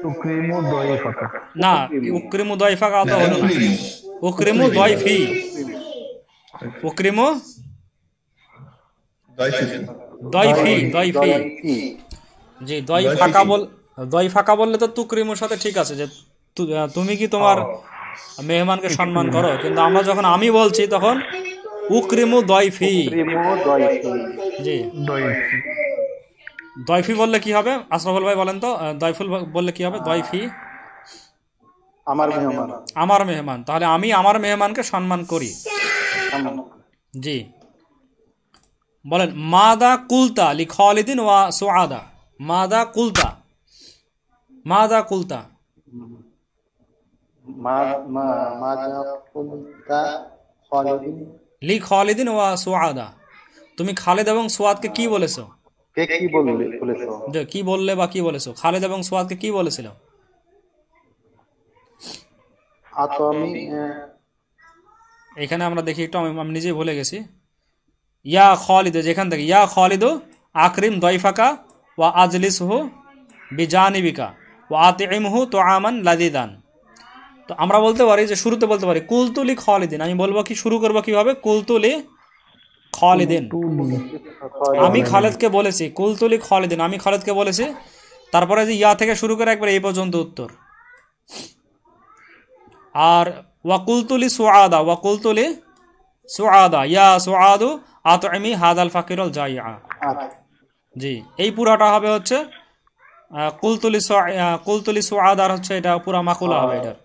উকরিমু দাইফাকা, না, উকরিমু দাইফাকা তো হলো না, উকরিমু দাইফি, উকরিমু দাইফি, দাইফি। জি, দাইফাকা বললে তো তুকরিমুর সাথে ঠিক আছে, যে তুমি কি তোমার মেহমানকে সম্মান করো, কিন্তু আমরা যখন আমি বলছি তখন উকরিমু দাইফি। জি, দাইফি বললে কি হবে? আশরাফুল ভাই বলেন তো, দাইফুল বললে কি হবে? দাইফি আমার মেহমান, আমার মেহমান। তাহলে আমি আমার মেহমানকে সম্মান করি। জি, বলেন, মাদা কুলতা লি খালিদিন ওয়া সুআদা, মাদা কুলতা, মাদা কুলতা, লি খালিদিন ওয়া সুআদা, তুমি খালিদ এবং সুআদকে কি বলেছো? কি বলেছো? যে কি বললে বা কি বলেছো? খালিদ এবং সুআদকে কি বলেছিল? এখানে আমরা দেখি একটু, আমি নিজেই ভুলে গেছি। ইয়া খালিদ, যেখান থেকে ইয়া খালিদ আকরিম দাইফাকা ওয়া আজলিসহু বিজানিবিকা ওয়া আতিমহু তুআমান লাযিদান। তো আমরা বলতে পারি যে শুরুতে বলতে পারি কুলতুলি খালিদিন, আমি বলবো কি, শুরু করবো কিভাবে? কুলতুলি খালিদিন, আমি খালিদকে বলেছি। কুলতুলি খালিদিন, আমি খালিদকে বলেছি। তারপরে যে ইয়া থেকে শুরু করে একবার এই পর্যন্ত উত্তর। আর ওয়াকুলতুলি সুআদা, ওয়াকুলতুলি সুআদা ইয়া সুআদু আতইমি হাদাল ফাকিরুল জাইআ। জি, এই পুরাটা হবে হচ্ছে কুলতুলি সুআদার হচ্ছে এটা পুরা মাকুলা হবে এটার।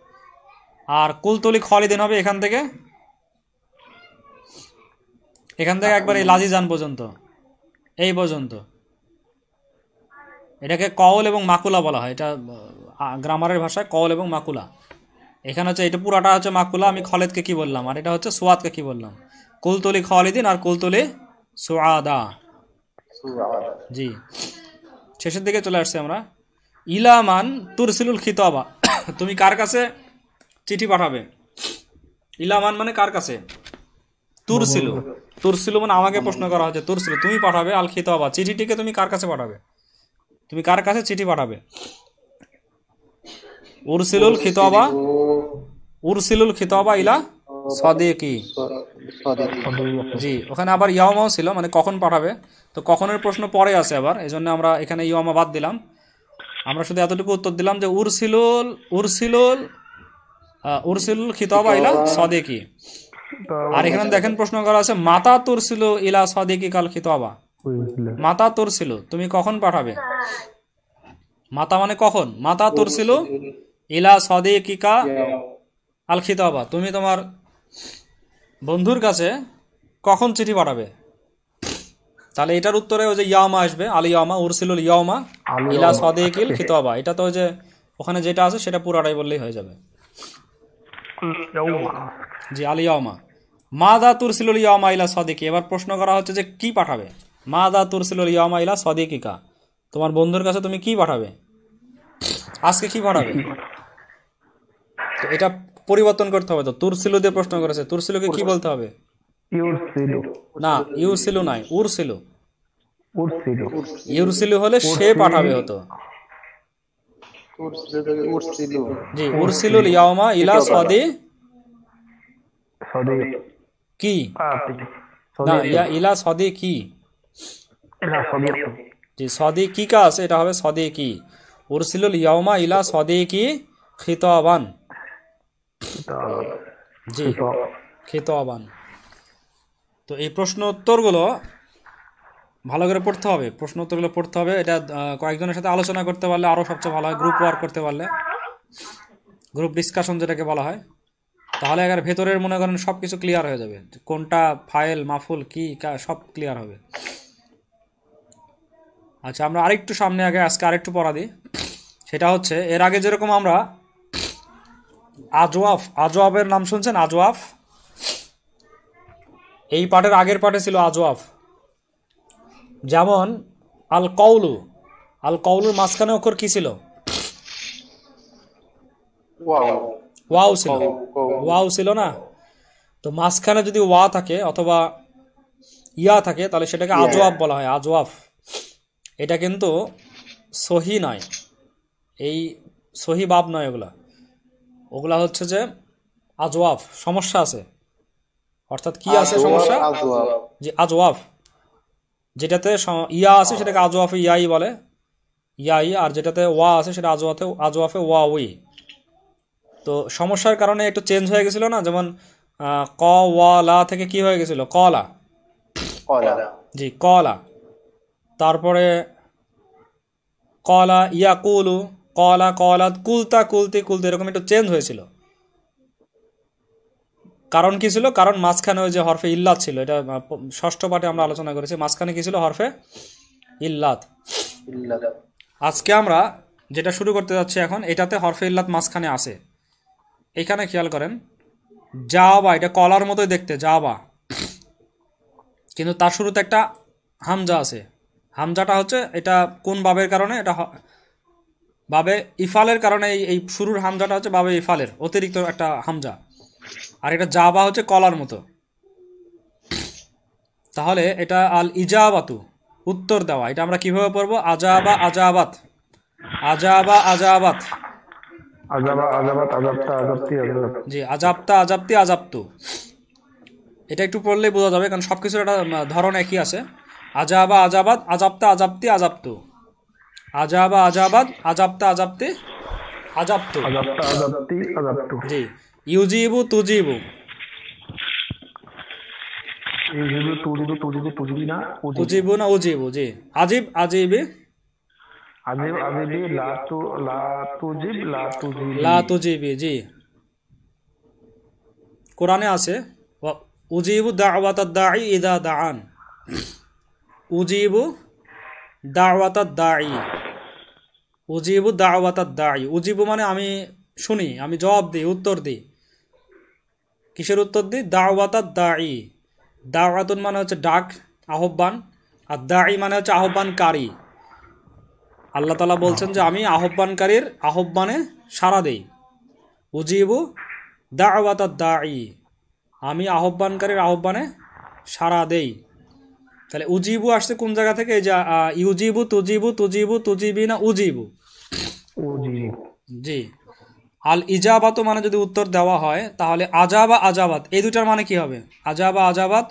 আর কুলতুলি খালিদিন হবে এখান থেকে একবার এই লাজিজান পর্যন্ত, এই পর্যন্ত। এটাকে কওল এবং মাকুলা বলা হয়, এটা গ্রামারের ভাষায় কওল এবং মাকুলা। এখানে হচ্ছে এটা পুরাটা হচ্ছে মাকুলা, আমি খালিদকে কি বললাম, আর এটা হচ্ছে সুয়াদকে কি বললাম, কুলতুলি খালিদিন আর কুলতুলি সুআদা। সুআদা। জি, শেষের দিকে চলে আসছে আমরা। ইলামান তুরসিলুল খিতাবা, তুমি কার কাছে চিঠি পাঠাবে? ইলামান মানে কার কাছে? তুরসিলু, তুরসিলু মানে আমাকে প্রশ্ন করা হচ্ছে, তুরসিলু তুমি পাঠাবে, আল খিতাবা চিঠিটিকে তুমি কার কাছে পাঠাবে? তুমি কার কাছে চিঠি পাঠাবে? উরসিলুল খিতাবা, উরসিলুল খিতাবা ইলা সাদিকি। জি, ওখানে আবার ইয়াওমাও ছিল, মানে কখন পাঠাবে, তো কখনের প্রশ্ন পরে আছে আবার, এই জন্য আমরা এখানে ইয়াওমা বাদ দিলাম। আমরা শুধু এতটুকু উত্তর দিলাম যে উরসিলুল উরসিলুল উরসিলুল খিতাবা ইলা সাদিকি। আর এখানে দেখেন প্রশ্ন করা আছে মাতা তুরসিলু ইলা সাদিকি কাল খিতাবা, মাতা তুরসিলু তুমি কখন পাঠাবে? মাতা মানে কখন, মাতা তুরসিলু ইলা সাদিকিকা আল খিতাবা, তুমি তোমার বন্ধুর কাছে কখন চিঠি পাঠাবে? তাহলে এটার উত্তরে ওই যে ইয়ামা আসবে, আল ইয়ামা উরসিলুল ইয়ামা ইলা সাদিকিল খিতাবা। এটা তো ওই যে ওখানে যেটা আছে সেটা পুরাটাই বললেই হয়ে যাবে। জি, আল ইয়ামা। মাদা তুরসিলুল ইয়ামা ইলা সাদিকি, এবার প্রশ্ন করা হচ্ছে যে কি পাঠাবে? মাদা তুরসিলুল ইয়ামা ইলা সাদিকিকা, তোমার বন্ধুর কাছে তুমি কি পাঠাবে? আজকে কি পাঠাবে? তো এটা পরিবর্তন করতে হবে, তো তুরসিলু দিয়ে প্রশ্ন করেছে, তুরসিলুকে কি বলতে হবে? না, ইউরসিলু নাই, উরসিলু। ইউরসিলু হলে সে পাঠাবে হতো। জি, উরসিলুল ইয়াওমা ইলা সাদি কি না, ইলা সাদি কি, জি সাদি কি কা আছে, এটা হবে সাদি কি। উরসিলুল ইয়াওমা ইলা সাদি কি খিতাবান। জি, খিতাবান। তো এই প্রশ্ন উত্তরগুলো ভালো করে পড়তে হবে, প্রশ্ন উত্তরগুলো পড়তে হবে। এটা কয়েকজনের সাথে আলোচনা করতে পারলে আরো সবচেয়ে ভালো হয়, গ্রুপ ওয়ার্ক করতে পারলে, গ্রুপ ডিসকাশন যেটাকে বলা হয়, তাহলে এবার ভেতরের মনে করেন সবকিছু ক্লিয়ার হয়ে যাবে, কোনটা ফাইল মাফুল কি সব ক্লিয়ার হবে। আচ্ছা, আমরা আরেকটু সামনে আগে আজকে আরেকটু পড়া দিই। সেটা হচ্ছে এর আগে যেরকম আমরা আজওয়াফ, আজওয়াফের নাম শুনছেন? আজওয়াফ, এই পাঠের আগের পাঠে ছিল আজওয়াফ। যেমন আল কওলু, আল কওলুর মাঝখানে অক্ষর কি ছিল? ওয়াও ছিল, ওয়াও ছিল না? তো মাঝখানে যদি ওয়া থাকে অথবা ইয়া থাকে তাহলে সেটাকে আজওয়াফ বলা হয়, আজওয়াফ। এটা কিন্তু সহি নয়, এই সহি বাব নয়, ওগুলা হচ্ছে যে আজওয়াফ, সমস্যা আছে। অর্থাৎ কি আছে সমস্যা? যে আজওয়াফ, যেটাতে ইয়া আছে সেটাকে আজওয়াফে ইয়াই বলে, ইয়াই, আর যেটাতে ওয়া আছে সেটা আজওয়াফে ওয়া ওই। তো সমস্যার কারণে একটু চেঞ্জ হয়ে গেছিল না, যেমন ক ওয়া লা থেকে কি হয়ে গেছিল? কলা। জি, কলা। তারপরে কলা ইয়াকুলু, কলা কলাত, কুলতা কুলতি কুলতি, এরকম একটু চেঞ্জ হয়েছিল। কারণ কি ছিল? কারণ মাঝখানে ওই যে হরফে ইল্লাত ছিল, এটা ষষ্ঠ পাঠে আমরা আলোচনা করেছি। মাঝখানে কি ছিল? হরফে ইল্লাত। আজকে আমরা যেটা শুরু করতে যাচ্ছি এখন, এটাতে হরফে ইল্লাত মাঝখানে আছে। এখানে খেয়াল করেন, জাবা, এটা কলার মতোই দেখতে, জাবা, কিন্তু তার শুরুতে একটা হামজা আছে। হামজাটা হচ্ছে এটা কোন বাবের কারণে? এটা বাবে ইফালের কারণে এই শুরুর হামজাটা হচ্ছে বাবে ইফালের অতিরিক্ত একটা হামজা, আর এটা জাবা হচ্ছে কলার মতো। তাহলে এটা আল ইজাবাতু, উত্তর দেওয়া। এটা আমরা কিভাবে পড়বো? আজাবা আজাবাত, আজাবা আজাবাত, জি, আজাবতা আজাবতি আজাবতু। এটা একটু পড়লেই বোঝা যাবে, কারণ সবকিছুর একটা ধরন একই আছে। আজাবা আজাবাত, আজাবতা আজাবতি আজাবতু, আজাবা আজাবাত, আজাবতা আজাবতি আজাবতু, জি। ইউজিবু তুজিবু, উজিবু না উজিবু, জি। আজিব আজিবি, লা তুজিবি, জি। কোরআনে আছে উজিবু দাওয়াতাদ দাঈ ইযা দাআন, উজিবু দাওয়াতাদ দাঈ, উজিবু দাওয়াতাদ দাঈ। উজিবু মানে আমি শুনি, আমি জবাব দিই, উত্তর দিই। কিসের উত্তর দিই? দাওয়াতাদ দাঈ। দাওয়াতুন মানে হচ্ছে ডাক, আহ্বান, আর দাঈ মানে হচ্ছে আহ্বানকারী। আল্লাহ তাআলা বলছেন যে আমি আহ্বানকারীর আহ্বানে সাড়া দেই। উজিবু দাওয়াতাদ দাঈ, আমি আহ্বানকারীর আহ্বানে সাড়া দেই। তাহলে উজিবু আসছে কোন জায়গা থেকে? এই যে ইউজিবু, তুজিবু, তুজিবু, তুজিবিনা, উজিবু। জি। আল ইজাবাত মানে যদি উত্তর দেওয়া হয়, তাহলে আজাবা আজাবাত এই দুটার মানে কি হবে? আজাবা আজাবাত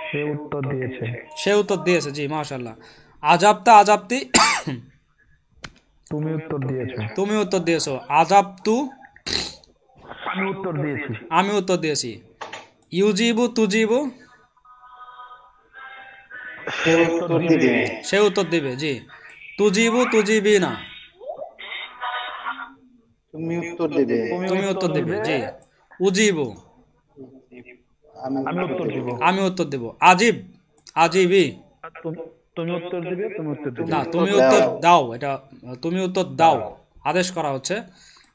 সে উত্তর দিয়েছে। সে উত্তর দিয়েছে। জি, মাশাআল্লাহ। আজাবতা আজাবতি তুমি উত্তর দিয়েছো। তুমি উত্তর দিয়েছো। আজাবতু আমি উত্তর দিয়েছি। আমি উত্তর দিয়েছি। ইউজিবু তুজিবু সে উত্তর দিবে। সে উত্তর দিবে। জি। তুজিবু তুজিবিনা তুমি উত্তর দিবে। তুমি উত্তর দিবে। জি। উজিবু আমি উত্তর দিব। আমি উত্তর দেব। আজিব আজিবি তুমি উত্তর দিবে, তুমি উত্তর দিবে। না, তুমি উত্তর দাও। এটা তুমি উত্তর দাও আদেশ করা হচ্ছে।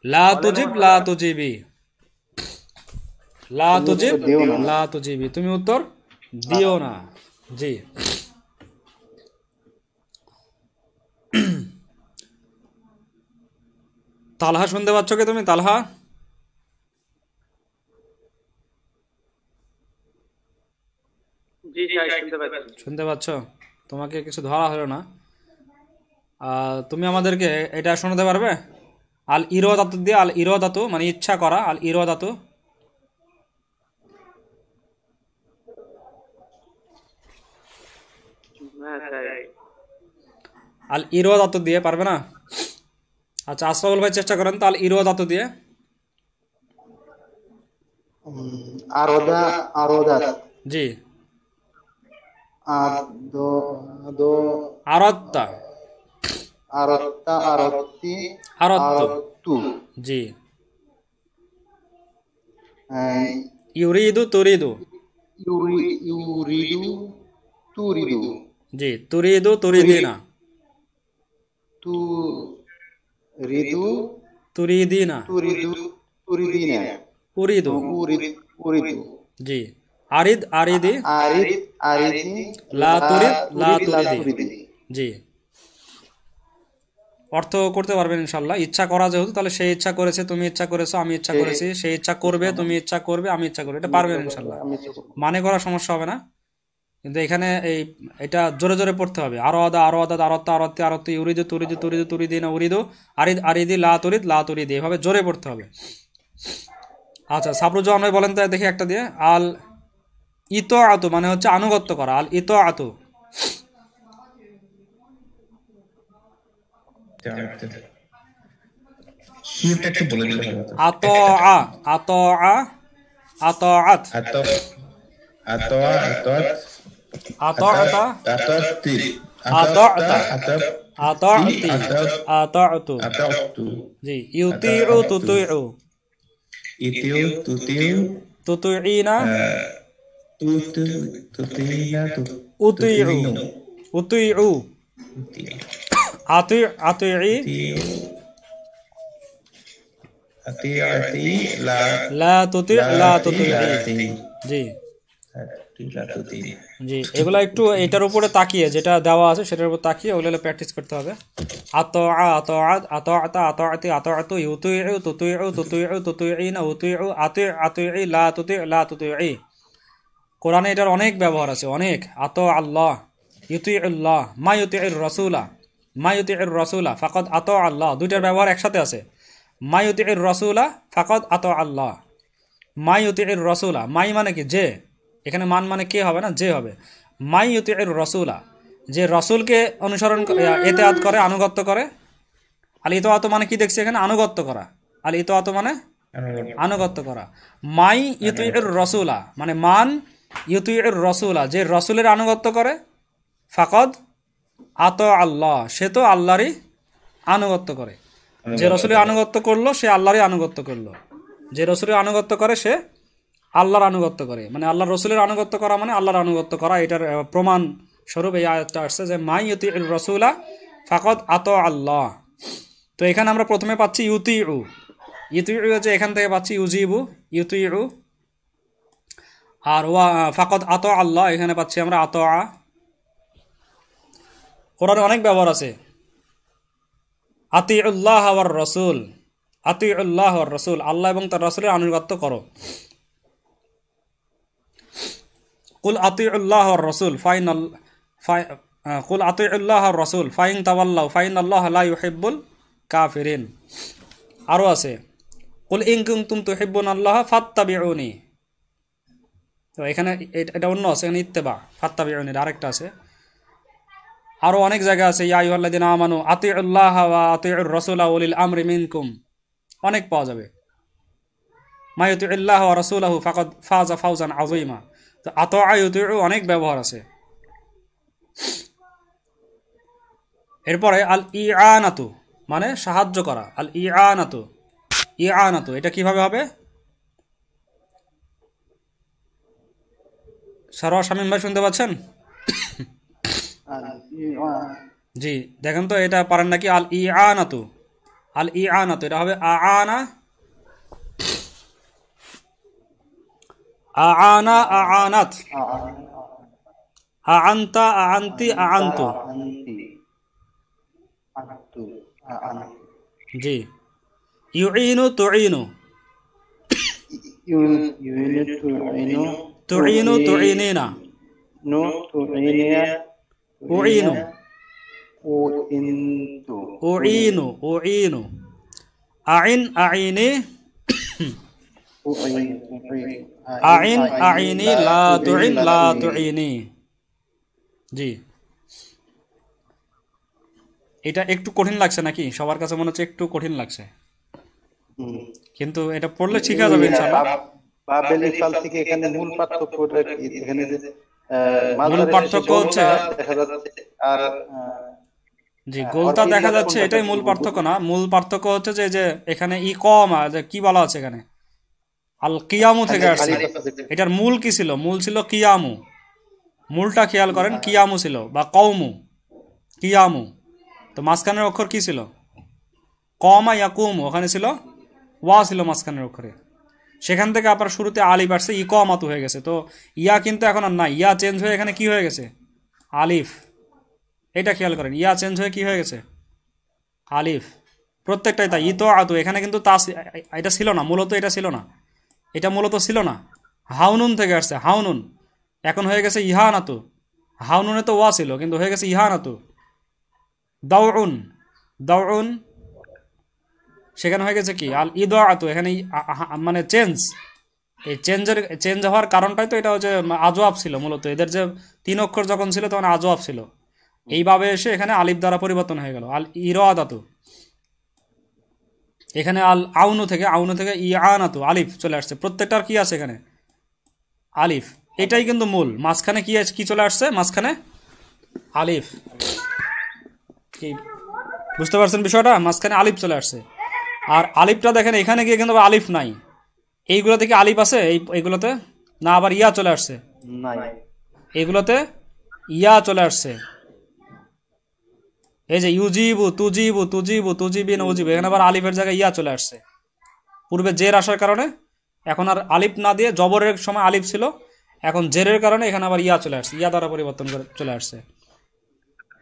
লা তুজিব লা তুজিবি, লা তুজিব লা তুজিবি, তুমি উত্তর দিও না। জি। তালহা শুনতে পাচ্ছ কি তুমি? তালহা শুনতে পাচ্ছ? তোমাকে কিছু ধরা হলো না। তুমি আমাদেরকে এটা শোনাতে পারবে? আল ইরাদাতু দিয়ে, আল ইরাদাতু মানে ইচ্ছা করা, আল ইরাদাতু। আল ইরাদাতু দিয়ে পারবে না? আচ্ছা, আশরাফুল ভাই চেষ্টা করেন তো আল ইরাদাতু দিয়ে। আরদা আরদাত। জি। আদো আদো আরাত্তা আরত্তা আরত্তি আরাত্তু। আরত্তু। জি। এই, ইউরিদু তুরিদু। ইউরিদু তুরিদু। জি। তুরিদু তুরিদিনা তুরিদু তুরিদিনা তুরিদু তুরিদিনা। উরিদু। উরিদু। জি। আরিদ আরিদি আরিদ আরিদি লা তুরিদ লা লা তুরিদি। তুরিদি। জি। অর্থ করতে পারবেন ইনশাল্লাহ। ইচ্ছা করা যেহেতু, তাহলে সে ইচ্ছা করেছে, তুমি ইচ্ছা করেছো, আমি ইচ্ছা করেছি, সে ইচ্ছা করবে, তুমি ইচ্ছা করবে, আমি ইচ্ছা করবো, এটা পারবেন ইনশাল্লাহ। মানে করার সমস্যা হবে না, কিন্তু এখানে এটা জোরে জোরে পড়তে হবে। আরো আদা আরো আদা আরত্তা আরত্তি আরত্তি উরিদু তুরিদু তুরিদু তুরিদিনা উরিদু আরিদ আরিদি লা তুরিদ লা তুরিদি, এভাবে জোরে পড়তে হবে। আচ্ছা, সাবরুজ্জামান ভাই বলেন তো দেখি একটা দিয়ে। আল ইতআতু মানে হচ্ছে আনুগত্য করা। আল ইতআতু শুরুটা একটু বলে দিলে ভালো হতো। আতআ আতআ আতআত আতত আতত আতআতা আততি আতআতা আতত আতআতি আতআতু। আততু জি। ইউতিউ তুতিউ ইতিউ তুতিউ তুতিইনা তুতিনা উতিউ উতিউ আতি আতিই আতি লা লা তুতি লা তুতিই। জি। জি, এগুলা একটু এটার উপরে তাকিয়ে, যেটা দেওয়া আছে সেটার উপর তাকিয়ে ওগুলো প্র্যাকটিস করতে হবে। আতআ আতআত আতআতা আতআতি আতআতু ইউতিউ তুতিউ তুতিউ তুতিইনা উতিউ আতি আতিই লা তুতি লা তুতিই। কোরআনে এটার অনেক ব্যবহার আছে, অনেক। আতো আল্লাহ, ইউতিউল্লাহ, মা ইউতিউর রাসূলা, মা ইউতিউর রাসূলা ফাকাদ আতো আল্লাহ, দুইটার ব্যবহার একসাথে আছে। মা ইউতিউর রাসূলা ফাকাদ আতো আল্লাহ, মা ইউতিউর রাসূলা, মাই মানে কি? যে। এখানে মান মানে কে হবে না, যে হবে। মা ইউতিউর রাসূলা, যে রাসূলকে অনুসরণ ইতাআত করে, আনুগত্য করে। আল ইতাআত মানে কি দেখছি এখানে? আনুগত্য করা। আল ইতাআত মানে আনুগত্য করা। মাই ইউতিউর রাসূলা মানে মান ইউতিউর রাসূলা, যে রাসূলের আনুগত্য করে। ফাকাদ আতো আল্লাহ, সে তো আল্লাহরই আনুগত্য করে। যে রাসূলের আনুগত্য করলো সে আল্লাহরই আনুগত্য করলো। যে রাসূলের আনুগত্য করে সে আল্লাহর আনুগত্য করে। মানে আল্লাহর রাসূলের আনুগত্য করা মানে আল্লাহর আনুগত্য করা। এটার প্রমাণ স্বরূপ এই আয়াতটা আসছে যে মাই ইউতিউর রাসূলা ফাকাদ আতো আল্লাহ। তো এখানে আমরা প্রথমে পাচ্ছি ইউতিউ, ইউতিউ হচ্ছে এখান থেকে পাচ্ছি ইউজিবু, ইউতিউ। আর ফাকাদ আতা আল্লাহ, এখানে পাচ্ছি আমরা আতা। কোরআনে অনেক ব্যবহার আছে, আতিউল্লাহ ওয়ার রাসূল, আতিউল্লাহ ওয়ার রাসূল, আল্লাহ এবং তার রাসূলের আনুগত্য করো। কুল আতিউল্লাহ ওয়ার রাসূল কুল আতিউল্লাহ ওয়ার রাসূল ফাইন তাওয়াল্লাউ ফাইনাল্লাহা লা ইউহিব্বুল কাফিরিন। আরো আছে, কুল ইন কুনতুম তুহিব্বুনাল্লাহ ফাত্তাবিউনি। তো এখানে এটা অন্য আছে, এখানে ইত্তেবা, ফাত্তাবিউনি আরেকটা আছে। আরো অনেক জায়গা আছে, ইয়া আইয়ুহাল্লাযিনা আমানু আতিউল্লাহ ওয়া আতিউর রাসূলা ওয়া উলিল আমরি মিনকুম, অনেক পাওয়া যাবে। মা ইউতিউল্লাহ ওয়া রাসূলাহু ফাকাদ ফাযা ফাওজান আযীমা। তো আতা ইউতিউ অনেক ব্যবহার আছে। এরপরে আল ইআনাতু মানে সাহায্য করা, আল ইআনাতু, ইআনাতু এটা কিভাবে হবে? সারোয়ার শামীম ভাই শুনতে পাচ্ছেন? জি, দেখেন তো এটা পারেন নাকি? আল ইআনাতু, আল ইআনাতু এটা হবে আআনা, আআনা আআনাত, আআনতা আআনতি আআনতু। জি, ইউইনু তুইনু, তুইনু তুইনিনা, উইনু উইনু উইনু, আইন আইনি, আইন আইনি, লা তুইন লা তুইনি। জি, এটা একটু কঠিন লাগছে নাকি? সবার কাছে মনে হচ্ছে একটু কঠিন লাগছে, কিন্তু এটা পড়লে শিখা যাবে ইনশাআল্লাহ। বাবেল ইফাল থেকে এখানে মূল পার্থক্যটা কি? এখানে যে মূল পার্থক্য হচ্ছে, দেখা যাচ্ছে আর জি গোলতা দেখা যাচ্ছে, এটাই মূল পার্থক্য না। মূল পার্থক্য হচ্ছে যে এখানে ই কম, কি বলা আছে এখানে? আল কিয়ামু থেকে আসছে। এটার মূল কি ছিল? মূল ছিল কিয়ামু। মূলটা খেয়াল করেন, কিয়ামু ছিল বা কওমু, কিয়ামু। তো মাঝখানের অক্ষর কি ছিল? কমা ইয়াকুমু, ওখানে ছিল ওয়া ছিল মাঝখানের অক্ষরে। সেখান থেকে আবার শুরুতে আলিফ আসছে, ইকমাতু হয়ে গেছে। তো ইয়া কিন্তু এখন আর নাই, ইয়া চেঞ্জ হয়ে এখানে কি হয়ে গেছে? আলিফ। এটা খেয়াল করেন, ইয়া চেঞ্জ হয়ে কি হয়ে গেছে? আলিফ। প্রত্যেকটাই তাই। ইতো আতু, এখানে কিন্তু তা এটা ছিল না, মূলত এটা ছিল না, এটা মূলত ছিল না। হাউনুন থেকে আসছে, হাউনুন, এখন হয়ে গেছে ইহানাতু। হাউনুনে তো ওয়া ছিল, কিন্তু হয়ে গেছে ইহানাতু। দাউন, দাউন, সেখানে হয়ে গেছে কি? আল ইদাআতু। এখানে মানে চেঞ্জ, এই চেঞ্জ হওয়ার কারণটাই তো এটা হচ্ছে আজওয়াব ছিল মূলত। এদের যে 3 অক্ষর যখন ছিল তখন আজওয়াব ছিল, এইভাবে এসে এখানে আলিফ দ্বারা পরিবর্তন হয়ে গেল। আল ইরাদাতু, এখানে আল আউনু থেকে ইয়ানাতু, আলিফ চলে আসছে। প্রত্যেকটার কি আছে এখানে? আলিফ। এটাই কিন্তু মূল। মাঝখানে কি চলে আসছে? মাঝখানে আলিফ। কি বুঝতে পারছেন বিষয়টা? মাঝখানে আলিফ চলে আসছে। আর আলিফটা দেখেন এখানে গিয়ে কিন্তু আলিফ নাই। এইগুলো থেকে আলিফ আছে, এইগুলোতে না, আবার ইয়া চলে আসছে। এইগুলোতে ইয়া চলে আসছে। এই যে ইউজিবু, তুজিবু, তুজিবু, তুজিবিন, উজিবু, এখানে আবার আলিফের জায়গায় ইয়া চলে আসছে। পূর্বে জের আসার কারণে এখন আর আলিফ না দিয়ে, জবরের সময় আলিফ ছিল, এখন জেরের কারণে এখানে আবার ইয়া চলে আসছে, ইয়া দ্বারা পরিবর্তন করে চলে আসছে।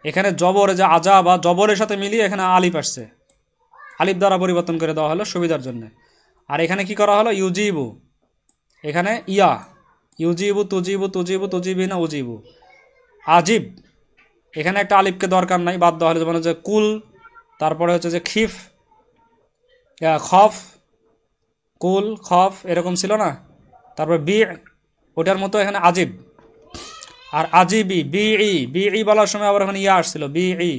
এখানে জবরে যে আজা বা জবরের সাথে মিলিয়ে এখানে আলিফ আসছে, আলিফ দ্বারা পরিবর্তন করে দেওয়া হলো সুবিধার জন্য। আর এখানে কি করা হলো? ইউজিবু, এখানে ইয়া, ইউজিবু, তুজিবু, তুজিবু, তুজিবিনা, উজিবু। আজিব, এখানে একটা আলিফকে দরকার নাই, বাদ দেওয়া হলো। যেমন হচ্ছে কুল, তারপরে হচ্ছে যে খিফ, খফ, কুল, খফ, এরকম ছিল না? তারপর বি, ওটার মতো এখানে আজিব। আর আজিবি, বিই, বিই বলার সময় আবার এখানে ইয়া আসছিল, বিই,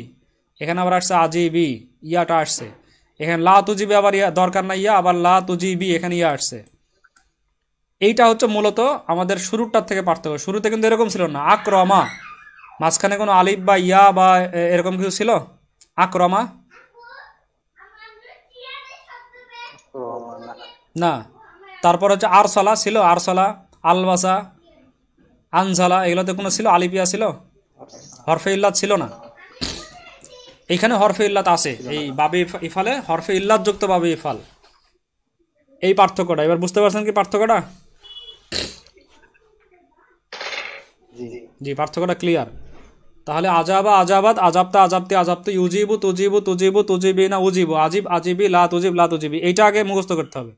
এখানে আবার আসছে আজিবি, ইয়াটা আসছে। এখানে লা তুজিবি আবার ইয়া দরকার নাই, ইয়া আবার লা তুজিবি, এখানে ইয়া আসছে। এইটা হচ্ছে মূলত আমাদের শুরুটার থেকে পার্থক্য। শুরুতে কিন্তু এরকম ছিল না। আক্রমা, মাঝখানে কোনো আলিফ বা ইয়া বা এরকম কিছু ছিল? আক্রমা না। তারপর হচ্ছে আরসালা ছিল, আরসালা, আলবাসা, আনসালা, এগুলোতে কোনো ছিল আলিফিয়া ছিল? হরফে ইল্লাত ছিল না। এইখানে হরফে ইল্লাত আছে, এই বাবে ইফালে হরফে ইল্লাত যুক্ত বাবে ইফাল। এই পার্থক্যটা এবার বুঝতে পারছেন কি পার্থক্যটা? জি, পার্থক্যটা ক্লিয়ার। তাহলে আজাবা আজাবাত, আজাবতা আজাবতে আজাবতে, ইউজিবু তুজিবু তুজিবু তুজিবিনা উজিবু, আজিব আজিবি, লা তুজিব লা তুজিবি, এইটা আগে মুখস্থ করতে হবে।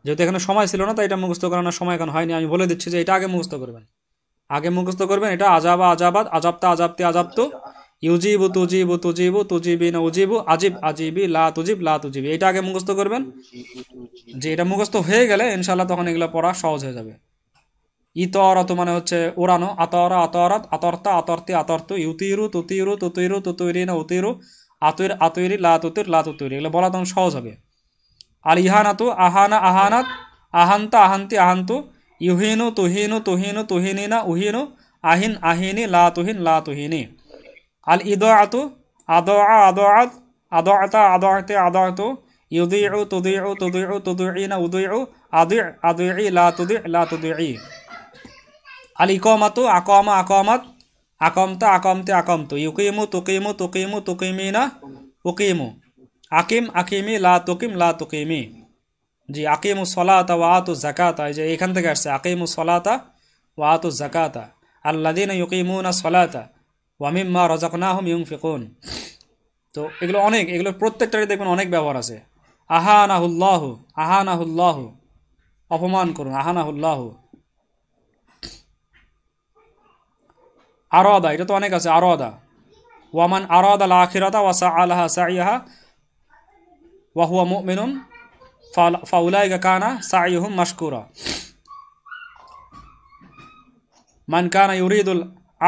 যেহেতু এখানে সময় ছিল না তাই এটা মুখস্থ করানোর সময় এখন হয়নি, আমি বলে দিচ্ছি যে এটা আগে মুখস্থ করবেন। আগে মুখস্থ করবেন এটা আজাবা আজাবাত, আজাবতা আজাবতে আজাবতু, ইউজিবু তুজিবু তুজিবু তুজিবিনা উজিবু, আজিব আজিবি, লা তুজিব লা তুজিবি, এটা আগে মুখস্থ করবেন। যে এটা মুখস্থ হয়ে গেলে ইনশাআল্লাহ তখন এগুলো পড়া সহজ হয়ে যাবে। ইতরত মানে হচ্ছে ওড়ানো, আতরা আতরাত, আতরতা আতরতি আতরতু, ইউতিরু তুতিরু তুতিরু তুতুইরিনা উতিরু, আতুইর আতুইরি, লা তুতির লা তুতুইরি, এগুলো বলা তখন সহজ হবে। আল ইহানাতু আহানা আহানাত, আহান্তা আহান্তি আহান্তু, ইউহিনু তুহিনু তুহিনু তুহিনিনা উহিনু, আহিন আহিনি, লা তুহিন লা তুহিনি। আল ইদআতু আদআ আদআত, আদআতা আদআতে আদআতু, ইউদিউ তুদিউ তুদিউ তুদিইনা উদিউ, আদি আদিই, লা তুদি লা তুদিই। আল ইকামাতু আকামা আকামাত, আকামতা আকামতে আকামতু, ইউকিমু তুকিমু তুকিমু তুকিমিনা উকিমু, আকিম আকিমি, লা তুকিম লা তুকিমি। জি, আকিমু সলাতা ওয়া আতু যাকাতা, এই যে এখান থেকে আসছে আকিমু সলাতা ওয়া আতু যাকাতা, আল্লাযীনা ইউকিমুনা সলাতা ওয়া মিম্মা রাযাকনাহুম ইউনফিকুন। তো এগুলো অনেক, এগুলো প্রত্যেকটারই দেখবেন অনেক ব্যবহার আছে। আহানাহুল্লাহু, আহানাহুল্লাহু, অপমান করুন, আহানাহুল্লাহু। আরাদা, এটা তো অনেক আছে, আরাদা, ওয়ামান আরাদা আল আখিরাতা ওয়া সাআ লাহা সাইয়্যাহা ওয়া হুয়া মুমিনুন ফাউলাইকা কানা সাইয়ুহুম মাশকুরা। মান কানা ইউরিদুল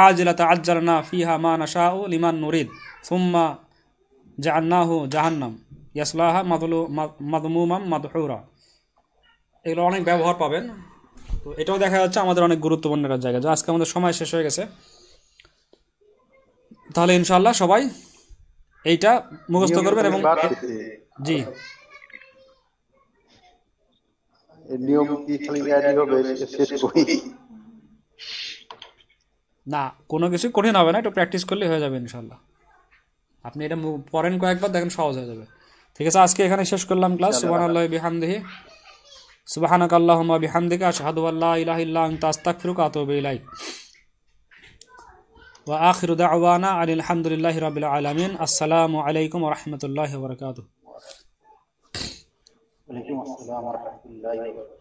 আজিলাতা আজ্জালনা ফিহা মা নাশাউ লিমান নুরিদ সুম্মা জাআলনাহু জাহান্নাম ইয়াসলাহা মাদমুমান মাদহুরা। এগুলো অনেক ব্যবহার পাবেন। তো এটাও দেখা যাচ্ছে আমাদের অনেক গুরুত্বপূর্ণ একটা জায়গা। আজকে আমাদের সময় শেষ হয়ে গেছে, তাহলে ইনশাআল্লাহ সবাই এইটা মুখস্থ করবেন। এবং জি, নিয়ম কি খালি রেডি হবে শেষ করি না, কোনো কিছু কঠিন হবে না, একটু প্র্যাকটিস করলে হয়ে যাবে ইনশাআল্লাহ। আপনি এটা পড়েন কয়েকবার, দেখেন সহজ হয়ে যাবে। ঠিক আছে, আজকে এখানে শেষ করলাম ক্লাস। সুবহানাল্লাহি বিহামদিহি, সুবহানাকাল্লাহুম্মা বিহামদিকা, আশহাদু আল্লা ইলাহা ইল্লা আনতা আস্তাগফিরুকা ওয়া আতুবু ইলাইক। ওয়া আখিরু দাওয়ানা আনিল হামদুলিল্লাহি রাব্বিল আলামিন। আসসালামু আলাইকুম ওয়া রাহমাতুল্লাহি ওয়া বারাকাতুহু। ওয়া আলাইকুম আসসালাম ওয়া রাহমাতুল্লাহি ওয়া বারাকাতুহু।